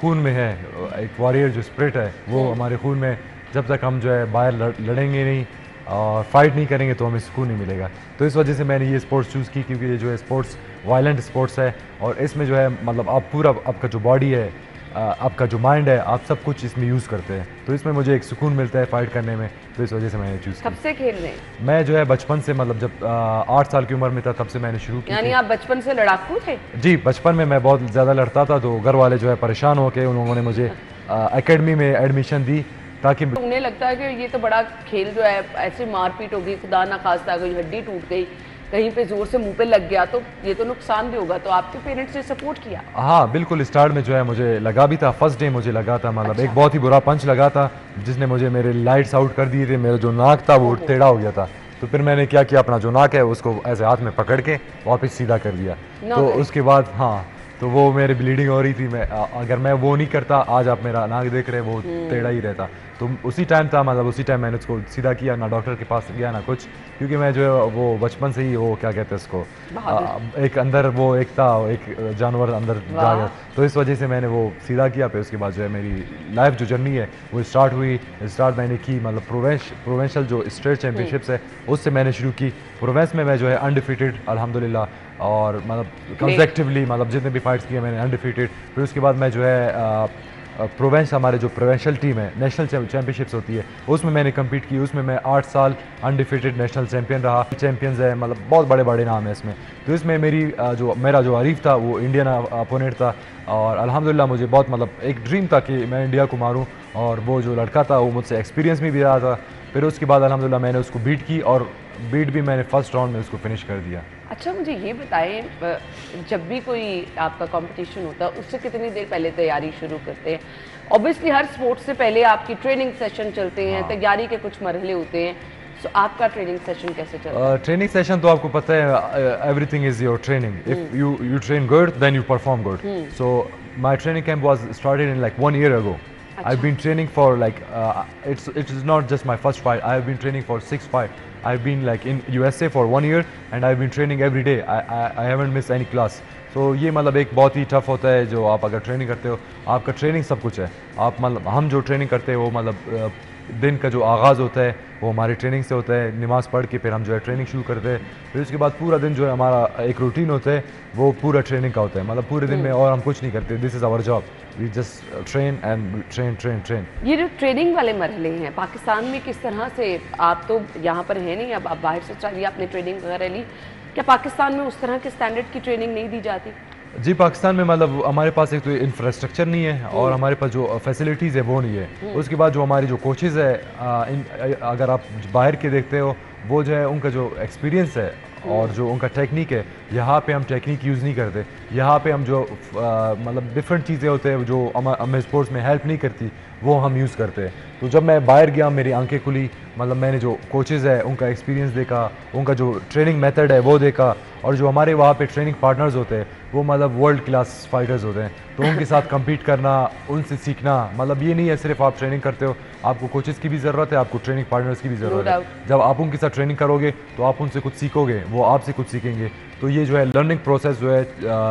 खून में है, एक वॉरियर जो स्पिरिट है वो हमारे खून में, जब तक हम जो है बाहर लड़ेंगे नहीं और फाइट नहीं करेंगे तो हमें सुकून नहीं मिलेगा। तो इस वजह से मैंने ये स्पोर्ट्स चूज़ की, क्योंकि ये जो है स्पोर्ट्स वायलेंट स्पोर्ट्स है, और इसमें जो है मतलब आप पूरा आपका जो बॉडी है, आपका जो माइंड है, आप सब कुछ इसमें यूज़ करते हैं, तो इसमें मुझे एक सुकून मिलता है फाइट करने में, तो इस वजह से मैंने चूज़ किया। कब से खेल रहे हैं? मैं जो है बचपन से, मतलब जब 8 साल की उम्र में था तब से मैंने शुरू किया। यानी आप बचपन से लड़ाकू थे? जी, बचपन में मैं बहुत ज़्यादा लड़ता था, तो घर वाले जो है परेशान होकर उन्होंने मुझे एकेडमी में एडमिशन दी, ताकि उन्हें लगता है कि ये तो बड़ा खेल जो है ऐसे मारपीट होगी, खुदा ना खास्ता कोई हड्डी टूट गई, कहीं पे जोर से मुंह पे लग गया तो ये तो नुकसान भी होगा, तो आपके पेरेंट्स ने सपोर्ट किया? हाँ बिल्कुल, स्टार्ट में जो है मुझे लगा भी था, फर्स्ट डे मुझे लगा था, मतलब एक बहुत ही बुरा पंच लगा था जिसने मुझे मेरे लाइट्स आउट कर दिए थे, मेरा जो नाक था वो टेढ़ा हो गया था। तो फिर मैंने क्या किया, अपना जो नाक है उसको ऐसे हाथ में पकड़ के वापस सीधा कर दिया। तो उसके बाद हाँ, तो वो मेरी ब्लीडिंग हो रही थी, मैं अगर मैं वो नहीं करता, आज आप मेरा नाक देख रहे हैं वो टेढ़ा ही रहता। तो उसी टाइम था, मतलब उसी टाइम मैंने उसको सीधा किया, ना डॉक्टर के पास गया ना कुछ, क्योंकि मैं जो है वो बचपन से ही वो क्या कहते हैं उसको, एक अंदर वो एक था, एक जानवर अंदर जा गया, तो इस वजह से मैंने वो सीधा किया। फिर उसके बाद जो है मेरी लाइफ जो जर्नी है वो स्टार्ट हुई। मैंने की मतलब प्रोवेंशल जो स्टेट चैम्पियनशिप्स है उससे मैंने शुरू की। प्रोवेंस में मैं जो है अनडिफीटेड अल्हम्दुलिल्लाह, और मतलब कंसेक्टिवली मतलब जितने भी फाइट्स किए मैंने अनडिफीटेड। फिर उसके बाद मैं जो है प्रोवेंस, हमारे जो प्रोवेंशल टीम है, नेशनल चैम्पियनशिप्स होती है, उसमें मैंने कम्पीट की, उसमें मैं 8 साल अनडिफीटेड नेशनल चैम्पियन रहा। चैम्पियंस है, मतलब बहुत बड़े बड़े नाम है इसमें। तो इसमें मेरा जो हरीफ था वो इंडियन अपोनेंट था, और अल्हम्दुलिल्लाह मुझे बहुत मतलब एक ड्रीम था कि मैं इंडिया को मारूं, और वो जो लड़का था वो मुझसे एक्सपीरियंस में भी रहा था। फिर उसके बाद अल्हम्दुलिल्लाह मैंने उसको बीट की, और बीट भी मैंने फर्स्ट राउंड में उसको फिनिश कर दिया। अच्छा, मुझे ये बताएं, जब भी कोई आपका कंपटीशन होता है उससे कितनी देर पहले तैयारी शुरू करते हैं? ऑब्वियसली हर स्पोर्ट्स से पहले आपकी ट्रेनिंग सेशन चलते हैं, तैयारी के कुछ मरहले होते हैं, सो आपका ट्रेनिंग सेशन कैसे चलता है? ट्रेनिंग सेशन तो आपको पता है, everything is your training. If you train good then you perform good. So my training camp was started in like 1 year ago. I've been training for like it is not just my first fight. I have been training for 6 fights. I've been like in USA for 1 year and I've been training every day. I haven't missed any class. तो ये मतलब एक बहुत ही tough होता है, जो आप अगर ट्रेनिंग करते हो, आपका ट्रेनिंग सब कुछ है। आप मतलब हम जो ट्रेनिंग करते हैं वो मतलब दिन का जो आगाज़ होता है वो हमारी ट्रेनिंग से होता है, नमाज़ पढ़ के फिर हम जो है ट्रेनिंग शुरू करते हैं। फिर उसके बाद पूरा दिन जो है हमारा एक रूटीन होता है वो पूरा ट्रेनिंग का होता है, मतलब पूरे दिन में और हम कुछ नहीं करते। This is our job, we just train and train. ये जो ट्रेनिंग वाले मरहले हैं पाकिस्तान में किस तरह से, आप तो यहाँ पर हैं नहीं, अब आप बाहर से चाहिए आपने ट्रेनिंग वगैरह ली, क्या पाकिस्तान में उस तरह के स्टैंडर्ड की ट्रेनिंग नहीं दी जाती? जी, पाकिस्तान में मतलब हमारे पास एक तो इंफ्रास्ट्रक्चर नहीं है और हमारे पास जो फैसिलिटीज़ है वो नहीं है। उसके बाद जो हमारी जो कोचेज़ है, अगर आप बाहर के देखते हो वो जो है उनका जो एक्सपीरियंस है और जो उनका टेक्निक है, यहाँ पे हम टेक्निक यूज़ नहीं करते। यहाँ पे हम जो मतलब डिफरेंट चीज़ें होते हैं जो हमें स्पोर्ट्स में हेल्प नहीं करती, वो हम यूज़ करते हैं। तो जब मैं बाहर गया मेरी आंखें खुली, मतलब मैंने जो कोचेज़ है उनका एक्सपीरियंस देखा, उनका जो ट्रेनिंग मेथड है वो देखा, और जो हमारे वहाँ पे ट्रेनिंग पार्टनर्स होते हैं वो मतलब वर्ल्ड क्लास फाइटर्स होते हैं। तो उनके साथ कम्पीट करना, उनसे सीखना, मतलब ये नहीं है सिर्फ आप ट्रेनिंग करते हो, आपको कोचेज़ की भी ज़रूरत है, आपको ट्रेनिंग पार्टनर्स की भी ज़रूरत है। जब आप उनके साथ ट्रेनिंग करोगे तो आप उनसे कुछ सीखोगे, वो आपसे कुछ सीखेंगे। तो ये जो है लर्निंग प्रोसेस जो है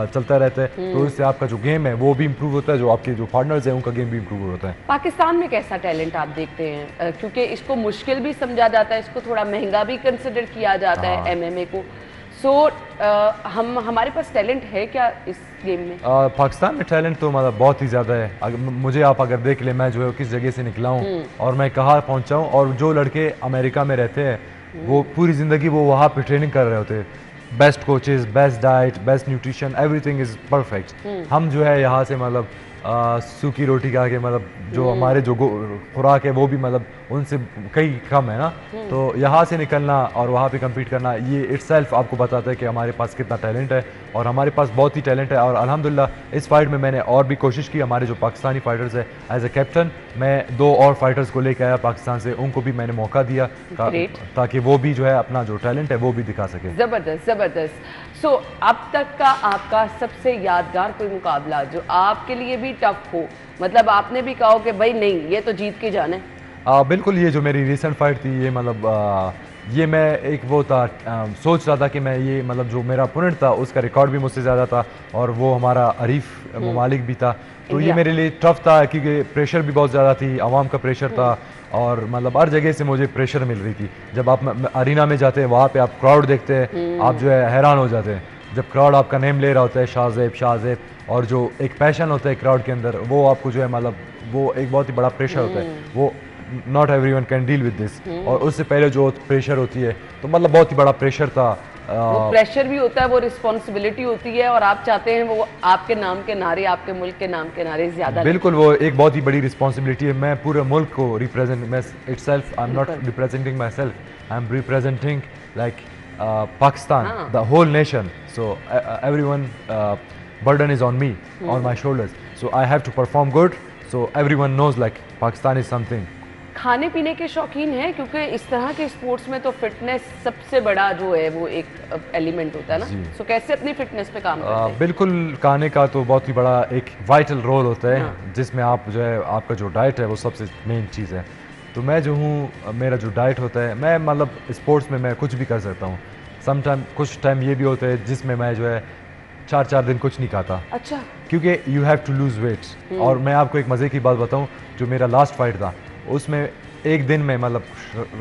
चलता रहता है। तो इससे आपका जो गेम है वो भी इम्प्रूव होता है, जो आपके जो पार्टनर्स हैं उनका गेम भी इम्प्रूव होता है। पाकिस्तान में कैसा टैलेंट आप देखते हैं? क्योंकि इसको मुश्किल भी समझा जाता है, इसको थोड़ा महंगा भी कंसिडर किया जाता है एमएमए को। सो हमारे पास टैलेंट है क्या इस गेम में? पाकिस्तान में टैलेंट तो मतलब बहुत ही ज़्यादा है। मुझे आप अगर देख ले, मैं जो है किस जगह से निकला हूँ और मैं कहाँ पहुँचा हूँ, और जो लड़के अमेरिका में रहते हैं वो पूरी ज़िंदगी वो वहाँ पे ट्रेनिंग कर रहे होते हैं। Best coaches, best diet, best nutrition, everything is perfect. हम जो है यहाँ से मतलब सूखी रोटी खा के, मतलब जो हमारे जो खुराक है वो भी मतलब उनसे कई कम है ना। तो यहाँ से निकलना और वहाँ पे कम्पीट करना, ये इटसेल्फ आपको बताता है कि हमारे पास कितना टैलेंट है, और हमारे पास बहुत ही टैलेंट है। और अल्हम्दुलिल्लाह इस फाइट में मैंने और भी कोशिश की। हमारे जो पाकिस्तानी फाइटर्स है, एज ए कैप्टन मैं 2 और फाइटर्स को लेकर आया पाकिस्तान से, उनको भी मैंने मौका दिया ताकि वो भी जो है अपना जो टैलेंट है वो भी दिखा सके। ज़बरदस्त ज़बरदस्त। सो अब तक का आपका सबसे यादगार कोई मुकाबला जो आपके लिए भी टफ हो, मतलब आपने भी कहा कि भाई नहीं ये तो जीत के जाना है? बिल्कुल, ये जो मेरी रिसेंट फाइट थी ये मतलब ये मैं एक वो था, सोच रहा था कि मैं ये मतलब जो मेरा अपोनेंट था उसका रिकॉर्ड भी मुझसे ज़्यादा था और वो हमारा अरीफ ममालिक भी था। तो ये मेरे लिए टफ था क्योंकि प्रेशर भी बहुत ज़्यादा थी, आवाम का प्रेशर था, और मतलब हर जगह से मुझे प्रेशर मिल रही थी। जब आप अरीना में जाते हैं वहाँ पे आप क्राउड देखते हैं, आप जो है हैरान हो जाते हैं। जब क्राउड आपका नेम ले रहा होता है शाहज़ेब शाहज़ेब, और जो एक पैशन होता है क्राउड के अंदर, वो आपको जो है मतलब वो एक बहुत ही बड़ा प्रेशर होता है। वो not everyone can deal with this. और उससे पहले जो प्रेशर होती है तो मतलब बहुत ही बड़ा प्रेशर था। वो प्रेशर भी होता है, वो रिस्पॉन्सिबिलिटी होती है, और आप चाहते हैं वो आपके नाम के नारे, आपके मुल्क के नाम के नारे ज्यादा। बिल्कुल, वो एक बहुत ही बड़ी रिस्पॉन्सिबिलिटी है। मैं पूरे मुल्क को रिप्रेजेंट, मैं itself I am not representing my self, I am representing like Pakistan, the whole nation. So everyone burden is on me, on my shoulders. So I have to perform good. So everyone knows like Pakistan is something. खाने पीने के शौकीन हैं, क्योंकि इस तरह के sports में तो फिटनेस सबसे बड़ा जो है वो एक एलिमेंट होता है ना। सो कैसे अपनी फिटनेस पे काम करते हैं? बिल्कुल, खाने का तो बहुत ही बड़ा एक वाइटल रोल होता है, जिसमें आप जो है आपका जो डाइट है वो सबसे मेन चीज़ है। तो मैं जो हूँ, मेरा जो डाइट होता है, मैं मतलब स्पोर्ट्स में मैं कुछ भी कर सकता हूँ। समटाइम कुछ टाइम ये भी होता है जिसमें मैं जो है 4 दिन कुछ नहीं खाता। अच्छा। क्योंकि you have to lose weight. और मैं आपको एक मज़े की बात बताऊँ, जो मेरा लास्ट फाइट था उसमें एक दिन में मतलब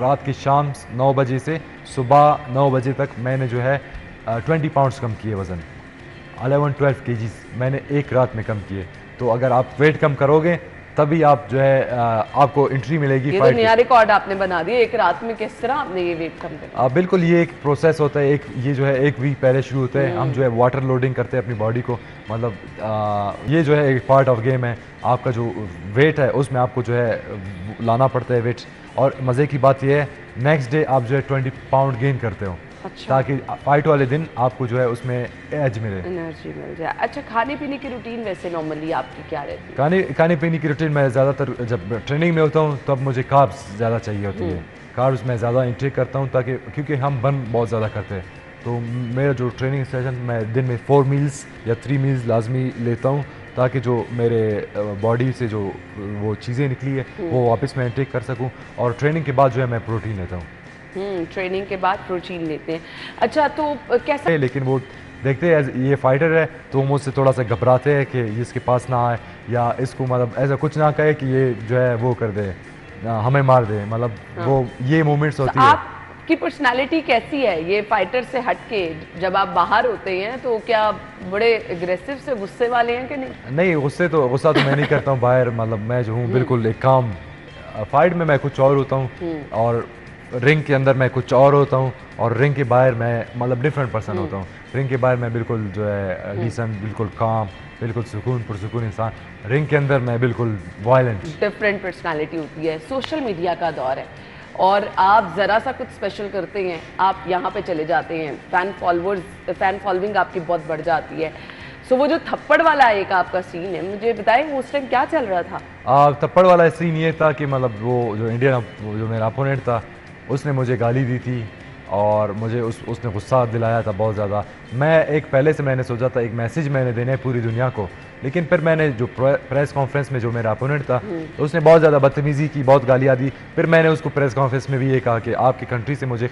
रात की शाम 9 बजे से सुबह 9 बजे तक मैंने जो है 20 पाउंड्स कम किए वज़न, 11-12 kgs मैंने एक रात में कम किए। तो अगर आप वेट कम करोगे तभी आप जो है आपको एंट्री मिलेगी। ये तो नया रिकॉर्ड आपने बना दिया, एक रात में किस तरह आपने ये वेट कम किया? बिल्कुल, ये एक प्रोसेस होता है। ये जो है 1 वीक पहले शुरू होता है। हम जो है वाटर लोडिंग करते हैं अपनी बॉडी को, मतलब ये जो है एक पार्ट ऑफ गेम है। आपका जो वेट है उसमें आपको जो है लाना पड़ता है वेट। और मज़े की बात यह है, नेक्स्ट डे आप जो है 20 पाउंड गेन करते हो। अच्छा। ताकि फाइट वाले दिन आपको जो है उसमें एज मिले, एनर्जी मिल जाए। अच्छा, खाने पीने की रूटीन वैसे नॉर्मली आपकी क्या रहती है? खाने पीने की रूटीन में ज़्यादातर जब ट्रेनिंग में होता हूँ तब मुझे कार्ब्स ज़्यादा चाहिए होती है। कार्ब्स मैं ज़्यादा इंटेक करता हूँ ताकि, क्योंकि हम बर्न बहुत ज़्यादा करते हैं। तो मेरा जो ट्रेनिंग सेशन, मैं दिन में 4 मील्स या 3 मील्स लाजमी लेता हूँ, ताकि जो मेरे बॉडी से जो वो चीज़ें निकली है वो वापस मैं इंटेक कर सकूँ। और ट्रेनिंग के बाद जो है मैं प्रोटीन लेता हूँ। ट्रेनिंग के बाद प्रोटीन लेते हैं। अच्छा, तो कैसा? लेकिन वो देखते हैं ये फाइटर है तो मुझसे थोड़ा सा घबराते हैं कि इसके पास ना आए, या इसको मतलब ऐसा कुछ ना कहे कि ये जो है वो कर दे, हमें मार दे, मतलब वो ये मोमेंट्स होती है। आपकी पर्सनालिटी कैसी है ये फाइटर से हटके? जब आप बाहर होते हैं तो क्या बड़े एग्रेसिव से गुस्से वाले हैं कि नहीं? नहीं, गुस्सा तो मैं नहीं करता हूँ बाहर। मतलब मैं जो हूँ बिल्कुल एक काम, फाइट में मैं कुछ और होता हूँ और रिंग के अंदर मैं कुछ और होता हूँ, और रिंग के बाहर मैं मतलब डिफरेंट पर्सन होता हूँ। रिंग के बाहर मैं बिल्कुल जो है डिसेंट, बिल्कुल काम, बिल्कुल पुरसुकून इंसान। रिंग के अंदर मैं बिल्कुल वायलेंट। डिफरेंट पर्सनालिटी होती है। सोशल मीडिया का दौर है, और आप ज़रा सा कुछ स्पेशल करते हैं, आप यहाँ पे चले जाते हैं, फैन फॉलोइंग आपकी बहुत बढ़ जाती है। सो वो जो थप्पड़ वाला एक आपका सीन है, मुझे बताएं वो उस टाइम क्या चल रहा था? थप्पड़ वाला सीन ये था कि मतलब वो जो जो मेरा अपोनेंट था उसने मुझे गाली दी थी और मुझे उसने गुस्सा दिलाया था बहुत ज़्यादा। पहले से मैंने सोचा था एक मैसेज मैंने देना है पूरी दुनिया को, लेकिन फिर मैंने जो प्रेस कॉन्फ्रेंस में जो मेरा अपोनेंट था तो उसने बहुत ज़्यादा बदतमीज़ी की, बहुत गालियाँ दी। फिर मैंने उसको प्रेस कॉन्फ्रेंस में भी ये कहा कि आपकी कंट्री से मुझे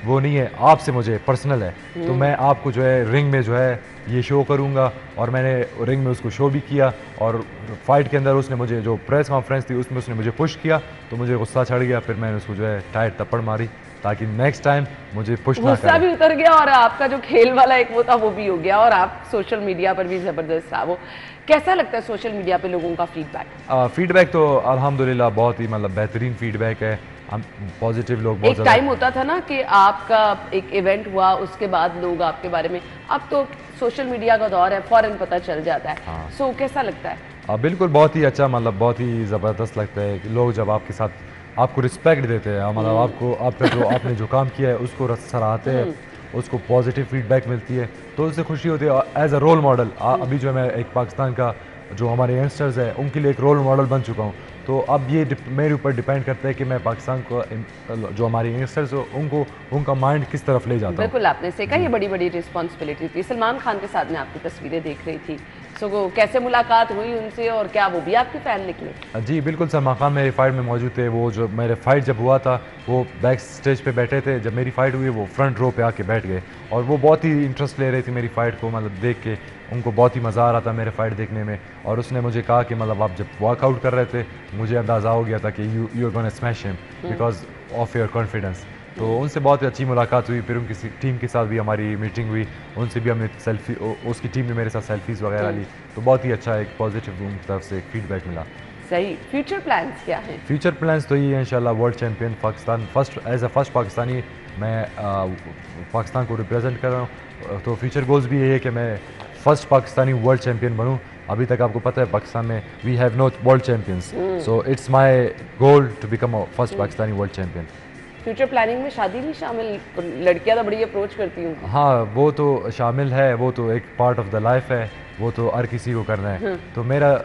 वो नहीं है, आपसे मुझे पर्सनल है, तो मैं आपको जो है रिंग में जो है ये शो करूँगा। और मैंने रिंग में उसको शो भी किया और फाइट के अंदर उसने मुझे जो प्रेस कॉन्फ्रेंस थी उसमें उसने मुझे पुश किया तो मुझे गुस्सा चढ़ गया। फिर मैंने उसको जो है टाइट थप्पड़ मारी ताकि नेक्स्ट टाइम मुझे पुश ना करे। गुस्सा भी उतर गया और आपका जो खेल वाला एक वो था वो भी हो गया और आप सोशल मीडिया पर भी ज़बरदस्त था वो। कैसा लगता है सोशल मीडिया पे लोगों का फीडबैक? फीडबैक तो अल्हम्दुलिल्लाह बहुत ही मतलब बेहतरीन फीडबैक है, हम पॉजिटिव लोग बहुत। एक टाइम होता था ना कि आपका एक इवेंट हुआ उसके बाद लोग आपके बारे में, अब तो सोशल मीडिया का दौर है, फौरन पता चल जाता है। सो कैसा लगता है? बिल्कुल बहुत ही अच्छा, मतलब बहुत ही ज़बरदस्त लगता है कि लोग जब आपके साथ आपको रिस्पेक्ट देते हैं, मतलब आपको आपने जो काम किया है उसको सराहते हैं, उसको पॉजिटिव फीडबैक मिलती है तो उससे खुशी होती है। एज अ रोल मॉडल अभी जो मैं एक पाकिस्तान का जो हमारे यंगस्टर्स हैं उनके लिए एक रोल मॉडल बन चुका हूँ। तो अब ये मेरे ऊपर डिपेंड करता है कि मैं पाकिस्तान को जो हमारे यंगस्टर्स हो उनका माइंड किस तरफ ले जाता हूँ। बिल्कुल आपने सही कहा, ये बड़ी बड़ी रिस्पॉन्सिबिलिटी थी। सलमान खान के साथ में आपकी तस्वीरें देख रही थी, सो कैसे मुलाकात हुई उनसे और क्या वो भी आपके फैन निकले? जी बिल्कुल, सलमान खान मेरी फाइट में मौजूद थे। वो जो मेरे फाइट जब हुआ था वो बैक स्टेज पे बैठे थे, जब मेरी फाइट हुई वो फ्रंट रो पे आके बैठ गए और वो बहुत ही इंटरेस्ट ले रहे थे मेरी फाइट को, मतलब देख के उनको बहुत ही मज़ा आ रहा था मेरे फाइट देखने में। और उसने मुझे कहा कि मतलब आप जब वर्कआउट कर रहे थे मुझे अंदाज़ा हो गया था कि you are gonna smash him because of your confidence. तो उनसे बहुत अच्छी मुलाकात हुई। फिर उनकी टीम के साथ भी हमारी मीटिंग हुई, उनसे भी हमने सेल्फी, उसकी टीम ने मेरे साथ सेल्फीज़ वगैरह ली, तो बहुत ही अच्छा एक पॉजिटिव उनकी तरफ से एक फीडबैक मिला। सही। फ्यूचर प्लान्स क्या हैं? फ्यूचर प्लान्स तो ये है इंशाल्लाह world champion Pakistan, as a first Pakistani मैं पाकिस्तान को रिप्रेजेंट कर रहा हूँ। तो फ्यूचर गोल्स भी यही है कि मैं फर्स्ट पाकिस्तानी वर्ल्ड चैम्पियन बनूँ। अभी तक आपको पता है पाकिस्तान में we have no world champions, so it's my goal to become first Pakistani world champion. Future planning में शादी नहीं शामिल? लड़कियां तो बड़ी अप्रोच करती हूँ। हाँ वो तो शामिल है, वो तो एक पार्ट ऑफ द लाइफ है, वो तो हर किसी को करना है। तो मेरा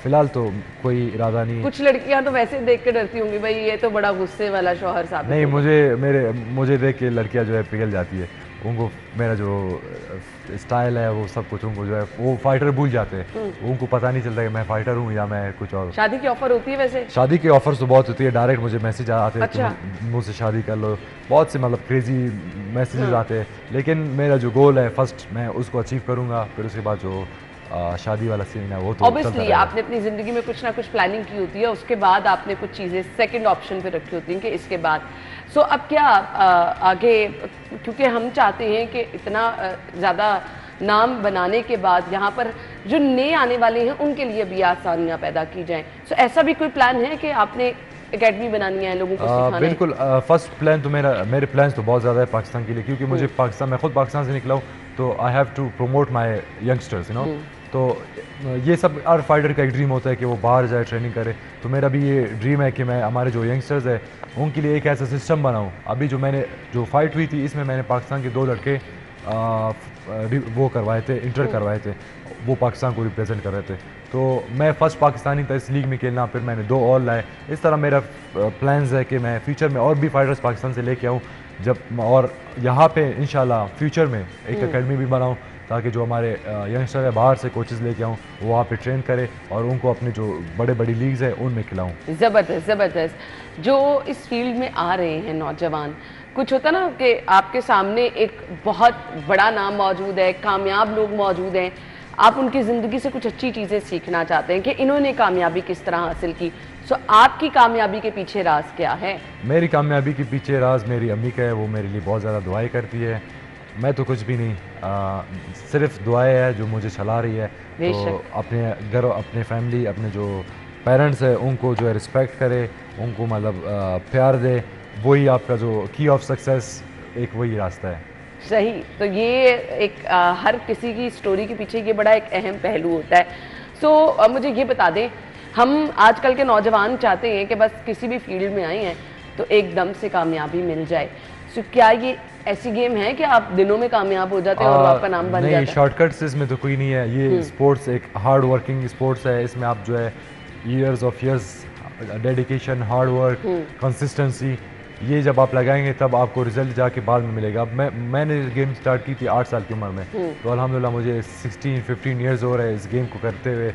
फिलहाल तो कोई इरादा नहीं है। कुछ लड़कियां तो वैसे देख के डरती होंगी, भाई ये तो बड़ा गुस्से वाला शौहर साहब। नहीं, मुझे देख के लड़कियां जो है पिघल जाती है, उनको मेरा जो स्टाइल है वो सब कुछ, उनको जो है वो फाइटर भूल जाते हैं, उनको पता नहीं चलता कि मैं फाइटर हूँ या मैं कुछ और। शादी की ऑफर होती है वैसे? शादी की ऑफर्स तो बहुत होती है, डायरेक्ट मुझे मैसेज आते हैं अच्छा। कि मुझसे शादी कर लो, बहुत से मतलब क्रेजी मैसेजेस आते हैं। लेकिन मेरा जो गोल है फर्स्ट मैं उसको अचीव करूँगा, फिर उसके बाद जो शादी वाला सीन है वो तो ऑब्वियसली आपने अपनी ज़िंदगी में कुछ ना कुछ प्लानिंग की होती है, उसके बाद आपने कुछ चीज़ें सेकंड ऑप्शन पे रखी होती हैं कि इसके बाद सो अब क्या आगे, क्योंकि हम चाहते हैं कि इतना ज़्यादा नाम बनाने के बाद यहाँ पर जो नए आने वाले हैं उनके लिए भी आसानियाँ पैदा की जाएं। सो ऐसा भी कोई प्लान है कि आपने एकेडमी बनानी है, लोगों को सिखाना है? बिल्कुल, फर्स्ट प्लान तो मेरे प्लान्स तो बहुत ज़्यादा है पाकिस्तान के लिए, क्योंकि मुझे पाकिस्तान, मैं खुद पाकिस्तान से निकला हूँ, तो I have to promote my youngsters you know. तो ये सब हर फाइटर का एक ड्रीम होता है कि वो बाहर जाए ट्रेनिंग करे, तो मेरा भी ये ड्रीम है कि मैं हमारे जो यंगस्टर्स है उनके लिए एक ऐसा सिस्टम बनाऊँ। अभी जो फाइट हुई थी इसमें मैंने पाकिस्तान के 2 लड़के वो करवाए थे, इंटर करवाए थे, वो पाकिस्तान को रिप्रेजेंट कर रहे थे। तो मैं फर्स्ट पाकिस्तानी था इस लीग में खेलना, फिर मैंने 2 और लाए। इस तरह मेरा प्लान्स है कि मैं फ्यूचर में और भी फाइटर्स पाकिस्तान से लेके आऊँ जब, और यहाँ पे इंशाल्लाह फ्यूचर में एक एकेडमी भी बनाऊँ ताकि जो हमारे यंगस्टर है बाहर से कोचेस लेके आऊँ, वो वहाँ पे ट्रेन करे और उनको अपने जो बड़ी लीग्स है उनमें खिलाऊँ। ज़बरदस्त ज़बरदस्त। जो इस फील्ड में आ रहे हैं नौजवान, कुछ होता ना कि आपके सामने एक बहुत बड़ा नाम मौजूद है, कामयाब लोग मौजूद हैं, आप उनकी ज़िंदगी से कुछ अच्छी चीज़ें सीखना चाहते हैं कि इन्होंने कामयाबी किस तरह हासिल की। सो आपकी कामयाबी के पीछे राज क्या है? मेरी कामयाबी के पीछे राज मेरी अम्मी का है, वो मेरे लिए बहुत ज़्यादा दुआएं करती है। मैं तो कुछ भी नहीं, सिर्फ दुआएं है जो मुझे चला रही है। तो अपने घर, अपने फैमिली, अपने जो पेरेंट्स है उनको जो है रिस्पेक्ट करे, उनको मतलब प्यार दे, वही आपका जो की ऑफ सक्सेस, एक वही रास्ता है। सही। तो ये एक हर किसी की स्टोरी के पीछे ये बड़ा एक अहम पहलू होता है। सो मुझे ये बता दें, हम आजकल के नौजवान चाहते हैं कि बस किसी भी फील्ड में आए हैं तो एकदम से कामयाबी मिल जाए। तो क्या ये ऐसी गेम है कि आप दिनों में कामयाब हो जाते हैं और आपका नाम बन जाता है? नहीं, शॉर्टकट्स इसमें तो कोई नहीं है। ये स्पोर्ट्स एक हार्ड वर्किंग स्पोर्ट्स है। इसमें आप जो है years of years dedication, hard work, consistency, ये जब आप लगाएंगे तब आपको रिजल्ट जाके बाद में मिलेगा। अब मैंने गेम स्टार्ट की थी 8 साल की उम्र में, तो अल्हम्दुलिल्लाह मुझे 16-15 ईयर्स हो रहे हैं इस गेम को करते हुए।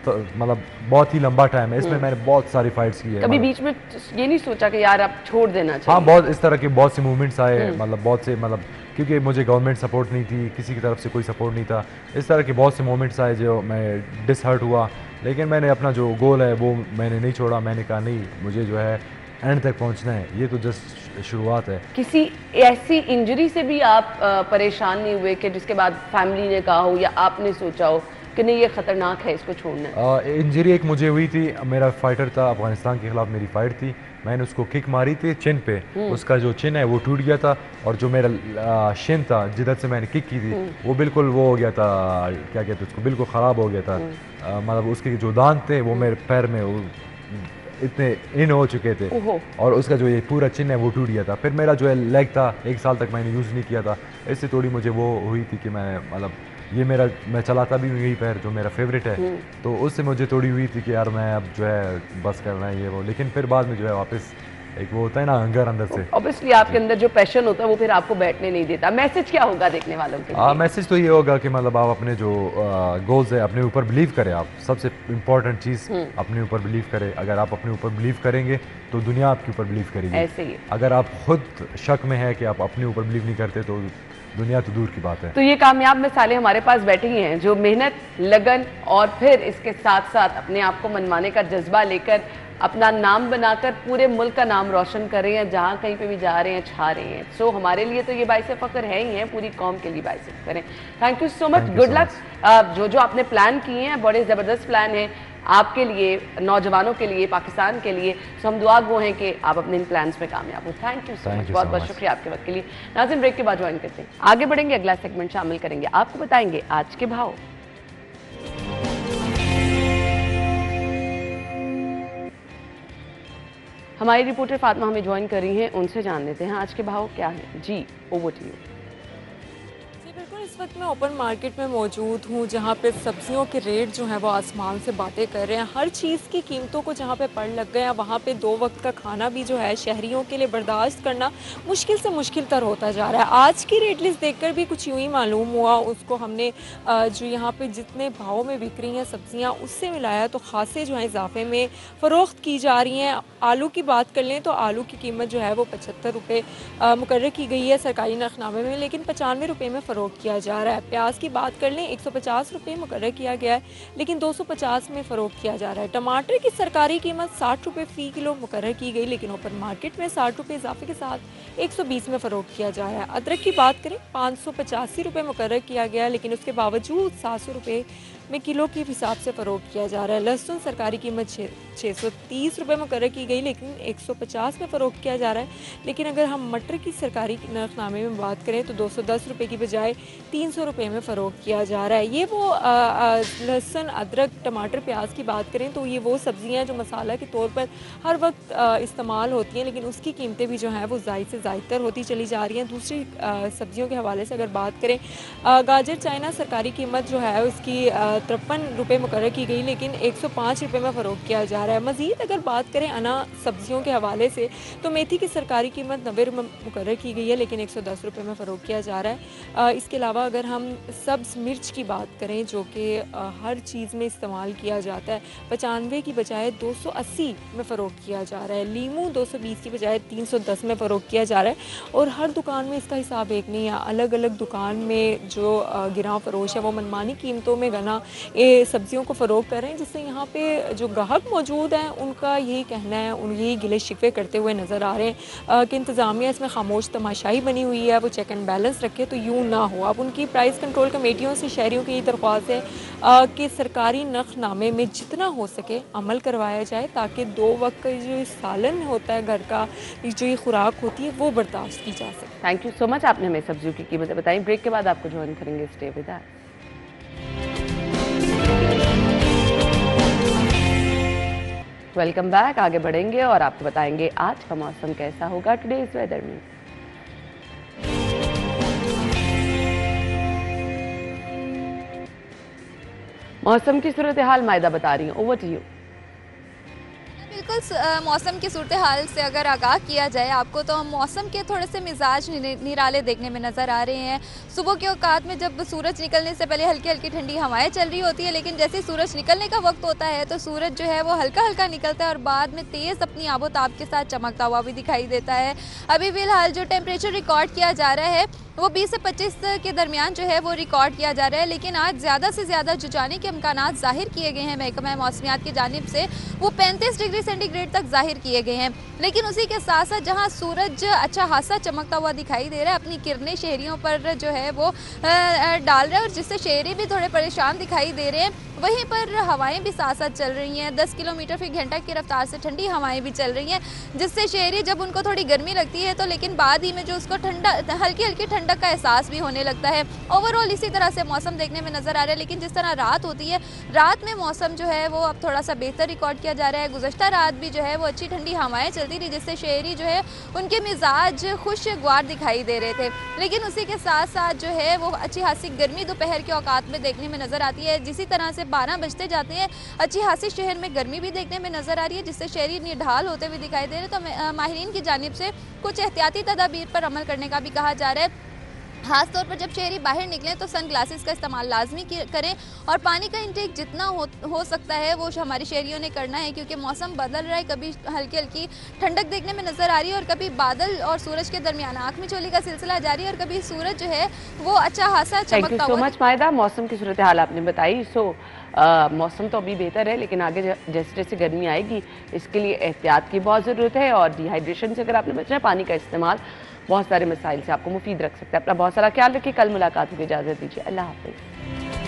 तो मतलब बहुत ही लंबा टाइम है। इसमें मैंने बहुत सारी फाइट्स की है। कभी बीच में ये नहीं सोचा कि यार आप छोड़ देना चाहिए? हाँ, बहुत इस तरह के बहुत से मूवमेंट्स आए, मतलब बहुत से, मतलब क्योंकि मुझे गवर्नमेंट सपोर्ट नहीं थी, किसी की तरफ से कोई सपोर्ट नहीं था, इस तरह के बहुत से मोमेंट्स आए जो मैं डिसहर्ट हुआ। लेकिन मैंने अपना जो गोल है वो मैंने नहीं छोड़ा। मैंने कहा नहीं, मुझे जो है एंड तक पहुंचना है। ये तो जस्ट शुरुआत है। किसी ऐसी इंजरी से भी आप परेशान नहीं हुए कि जिसके बाद फैमिली ने कहा हो या आपने सोचा हो कि नहीं ये खतरनाक है, इसको छोड़ना है? इंजरी एक मुझे हुई थी। मेरा फाइटर था, अफगानिस्तान के खिलाफ मेरी फाइट थी। मैंने उसको किक मारी थी चिन पे, उसका जो चिन है वो टूट गया था, और जो मेरा शिन था जिधर से मैंने किक की थी वो बिल्कुल वो हो गया था, क्या कहते हैं उसको, बिल्कुल ख़राब हो गया था। मतलब उसके जो दांत थे वो मेरे पैर में इतने इन हो चुके थे, और उसका जो ये पूरा चिन्ह है वो टूट गया था। फिर मेरा जो है लेग था, 1 साल तक मैंने यूज़ नहीं किया था। इससे थोड़ी मुझे वो हुई थी कि मैं मतलब ये मेरा, मैं चलाता भी हूँ यही पैर जो मेरा फेवरेट है, तो उससे मुझे थोड़ी हुई थी कि यार मैं अब जो है बस करना है ये वो। लेकिन फिर बाद में जो है वापस एक वो होता है ना हंगर अंदर से। ऑब्वियसली आपके अंदर जो पैशन होता है वो फिर आपको बैठने नहीं देता। मैसेज क्या होगा देखने वालों के लिए? मैसेज तो ये होगा कि मतलब आप अपने जो गोल्स है अपने ऊपर बिलीव करें। आप सबसे इम्पोर्टेंट चीज़ अपने ऊपर बिलीव करें। अगर आप अपने ऊपर बिलीव करेंगे तो दुनिया आपके ऊपर बिलीव करेगी। ऐसे ही अगर आप खुद शक में है कि आप अपने ऊपर बिलीव नहीं करते तो दुनिया तो दूर की बात है। तो ये कामयाब मिसालें हमारे पास बैठी हैं जो मेहनत, लगन और फिर इसके साथ साथ अपने आप को मनवाने का जज्बा लेकर अपना नाम बनाकर पूरे मुल्क का नाम रोशन कर रहे हैं। जहाँ कहीं पे भी जा रहे हैं छा रहे हैं। सो हमारे लिए तो ये बाइसे फ़ख्र है ही है, पूरी कौम के लिए बाइसे फ़ख्र है। Thank you so much, good luck. जो आपने प्लान किए हैं बड़े ज़बरदस्त प्लान हैं आपके लिए, नौजवानों के लिए, पाकिस्तान के लिए। सो हम दुआ गो हैं कि आप अपने इन प्लान्स में कामयाब हो। थैंक यू सो मच, बहुत बहुत शुक्रिया आपके वक्त के लिए। नाज़रीन, ब्रेक के बाद ज्वाइन करते हैं, आगे बढ़ेंगे, अगला सेगमेंट शामिल करेंगे, आपको बताएंगे आज के भाव। हमारी रिपोर्टर फातिमा हमें ज्वाइन कर रही हैं, उनसे जान लेते हैं आज के भाव क्या हैं। जी, ओवर टू यू। इस वक्त मैं ओपन मार्केट में मौजूद हूँ जहाँ पे सब्जियों के रेट जो है वो आसमान से बातें कर रहे हैं। हर चीज़ की कीमतों को जहाँ पे पड़ लग गए हैं, वहाँ पे 2 वक्त का खाना भी जो है शहरियों के लिए बर्दाश्त करना मुश्किल से मुश्किल तर होता जा रहा है। आज की रेट लिस्ट देखकर भी कुछ यूँ ही मालूम हुआ। उसको हमने जो यहाँ पे जितने भाव में बिक रही हैं सब्जियाँ उससे मिलाया तो खासे जो है इजाफे में फ़रोख्त की जा रही हैं। आलू की बात कर लें तो आलू की कीमत जो है वो 75 रुपये मुकर्रर की गई है सरकारी नरखनामे में, लेकिन 95 रुपये में फ़रोख्त किया जा रहा है। प्याज की बात कर लें 150 रुपये मुकर्रर किया गया है, लेकिन 250 में फ़रोख्त किया जा रहा है। टमाटर की सरकारी कीमत 60 रुपये फ़ी किलो मुकर्रर की गई, लेकिन ओपन मार्केट में 60 रुपये इजाफे के साथ 120 में फ़रोख्त किया जा रहा है। अदरक की बात करें 585 रुपये मुकर्रर किया गया, लेकिन उसके बावजूद 700 रुपये में किलो के हिसाब से फ़रोख्त किया जा रहा है। लहसुन सरकारी कीमत 630 रुपये मुकर्रर की गई, लेकिन 150 में फ़रोख्त किया जा रहा है। लेकिन अगर हम मटर की सरकारी नरखनामे में बात करें तो 210 रुपये की बजाय 300 रुपये में फ़रोख्त किया जा रहा है। ये वो लहसुन, अदरक, टमाटर, प्याज की बात करें तो ये वो सब्ज़ियाँ जो मसाला के तौर पर हर वक्त इस्तेमाल होती हैं, लेकिन उसकी कीमतें भी जो हैं वो ज़ायद से ज़ायदतर होती चली जा रही हैं। दूसरी सब्ज़ियों के हवाले से अगर बात करें, गाजर चाइना सरकारी कीमत जो है उसकी 53 रुपये मुकर्रर की गई, लेकिन 105 रुपये में फ़रोख्त किया जा रहा है। मज़ीद अगर बात करें अना सब्जियों के हवाले से तो मेथी की सरकारी कीमत 90 रुपये मुकर्रर की गई है, लेकिन 110 रुपये में फ़रोख्त किया जा रहा है। इसके अलावा अगर हम सब्ज़ मिर्च की बात करें जो कि हर चीज़ में इस्तेमाल किया जाता है, 95 की बजाय 280 में फ़रोख्त किया जा रहा है। लीमू 220 की बजाय 310 में फ़रोख्त किया जा रहा है। और हर दुकान में इसका हिसाब एक नहीं है, अलग अलग दुकान में जो गिरां फरोश है वो मनमानी कीमतों में गना ये सब्जियों को फ़रोख्त कर रहे हैं, जिससे यहाँ पे जो ग्राहक मौजूद हैं उनका यही कहना है, उन यही गिले शिकवे करते हुए नज़र आ रहे हैं कि इंतज़ामिया इसमें खामोश तमाशाई बनी हुई है, वो चेक एंड बैलेंस रखे तो यूँ ना हो। अब उनकी प्राइस कंट्रोल कमेटियों से शहरियों की ये दरख्वास्त है कि सरकारी नरखनामे में जितना हो सके अमल करवाया जाए ताकि 2 वक्त का जो सालन होता है घर का, जो ये खुराक होती है वो बर्दाश्त की जा सके। थैंक यू सो मच, आपने हमें सब्जियों की कीमतें बताई। ब्रेक के बाद आपको ज्वाइन करेंगे, stay with us. Welcome back. आगे बढ़ेंगे और आपको बताएंगे आज का मौसम कैसा होगा टुडेज वेदर में। मौसम की सूरत हाल मायदा बता रही हूँ, ओवर टू यू। बिल्कुल मौसम की सूरत हाल से अगर आगाह किया जाए आपको, तो मौसम के थोड़े से मिजाज निराले देखने में नज़र आ रहे हैं। सुबह के औकात में जब सूरज निकलने से पहले हल्की हल्की ठंडी हवाएं चल रही होती है, लेकिन जैसे सूरज निकलने का वक्त होता है तो सूरज जो है वो हल्का हल्का निकलता है और बाद में तेज़ अपनी आबोताब के साथ चमकता हुआ भी दिखाई देता है। अभी फिलहाल जो टेम्परेचर रिकॉर्ड किया जा रहा है वो 20 से 25 के दरमियान जो है वो रिकॉर्ड किया जा रहा है, लेकिन आज ज़्यादा से ज़्यादा जो जाने के इम्कानात जाहिर किए गए हैं महकमा मौसमियात की जानिब से, वो 35 डिग्री सेंटीग्रेड तक जाहिर किए गए हैं। लेकिन उसी के साथ साथ जहां सूरज अच्छा खासा चमकता हुआ दिखाई दे रहा है, अपनी किरणें शहरियों पर जो है वो डाल रहा है और जिससे शहरी भी थोड़े परेशान दिखाई दे रहे हैं। वहीं पर हवाएं भी साथ साथ चल रही हैं, 10 किलोमीटर फी घंटा की रफ्तार से ठंडी हवाएं भी चल रही हैं, जिससे शहरी जब उनको थोड़ी गर्मी लगती है तो लेकिन बाद ही में जो उसको ठंडा हल्की हल्की ठंडक का एहसास भी होने लगता है। ओवरऑल इसी तरह से मौसम देखने में नज़र आ रहा है, लेकिन जिस तरह रात होती है, रात में मौसम जो है वो अब थोड़ा सा बेहतर रिकॉर्ड किया जा रहा है। गुज़श्ता रात भी जो है वो अच्छी ठंडी हवाएं चलती रही, जिससे शहरी जो है उनके मिजाज खुशगवार दिखाई दे रहे थे। लेकिन उसी के साथ साथ जो है वो अच्छी खासी गर्मी दोपहर के औकात में देखने में नज़र आती है। जिसी तरह से 12 बजते जाते हैं अच्छी खासी शहर में गर्मी भी देखने में नज़र आ रही है, जिससे शहरी निढाल होते हुए दिखाई दे रहे। तो माहिरीन की जानिब से कुछ एहतियाती तदाबीर पर अमल करने का भी कहा जा रहा है। खास तौर पर जब शहरी बाहर निकलें तो सन ग्लासेस का इस्तेमाल लाजमी करें और पानी का इंटेक जितना हो सकता है वो हमारे शहरियों ने करना है, क्योंकि मौसम बदल रहा है। कभी हल्की हल्की ठंडक देखने में नज़र आ रही है और कभी बादल और सूरज के दरमियान आँख में चोली का सिलसिला जारी है और कभी सूरज जो है वो अच्छा खासा चमकता हुआ। थैंक यू सो मच मायदा, मौसम की सूरत हाल आपने बताई। मौसम तो अभी बेहतर है, लेकिन आगे जैसे जैसे गर्मी आएगी इसके लिए एहतियात की बहुत ज़रूरत है और डिहाइड्रेशन से अगर आपने बचना है, पानी का इस्तेमाल बहुत सारे मसाइल से आपको मुफीद रख सकता है। अपना बहुत सारा ख्याल रखिए। कल मुलाकात होगी, इजाज़त दीजिए, अल्लाह हाफिज़।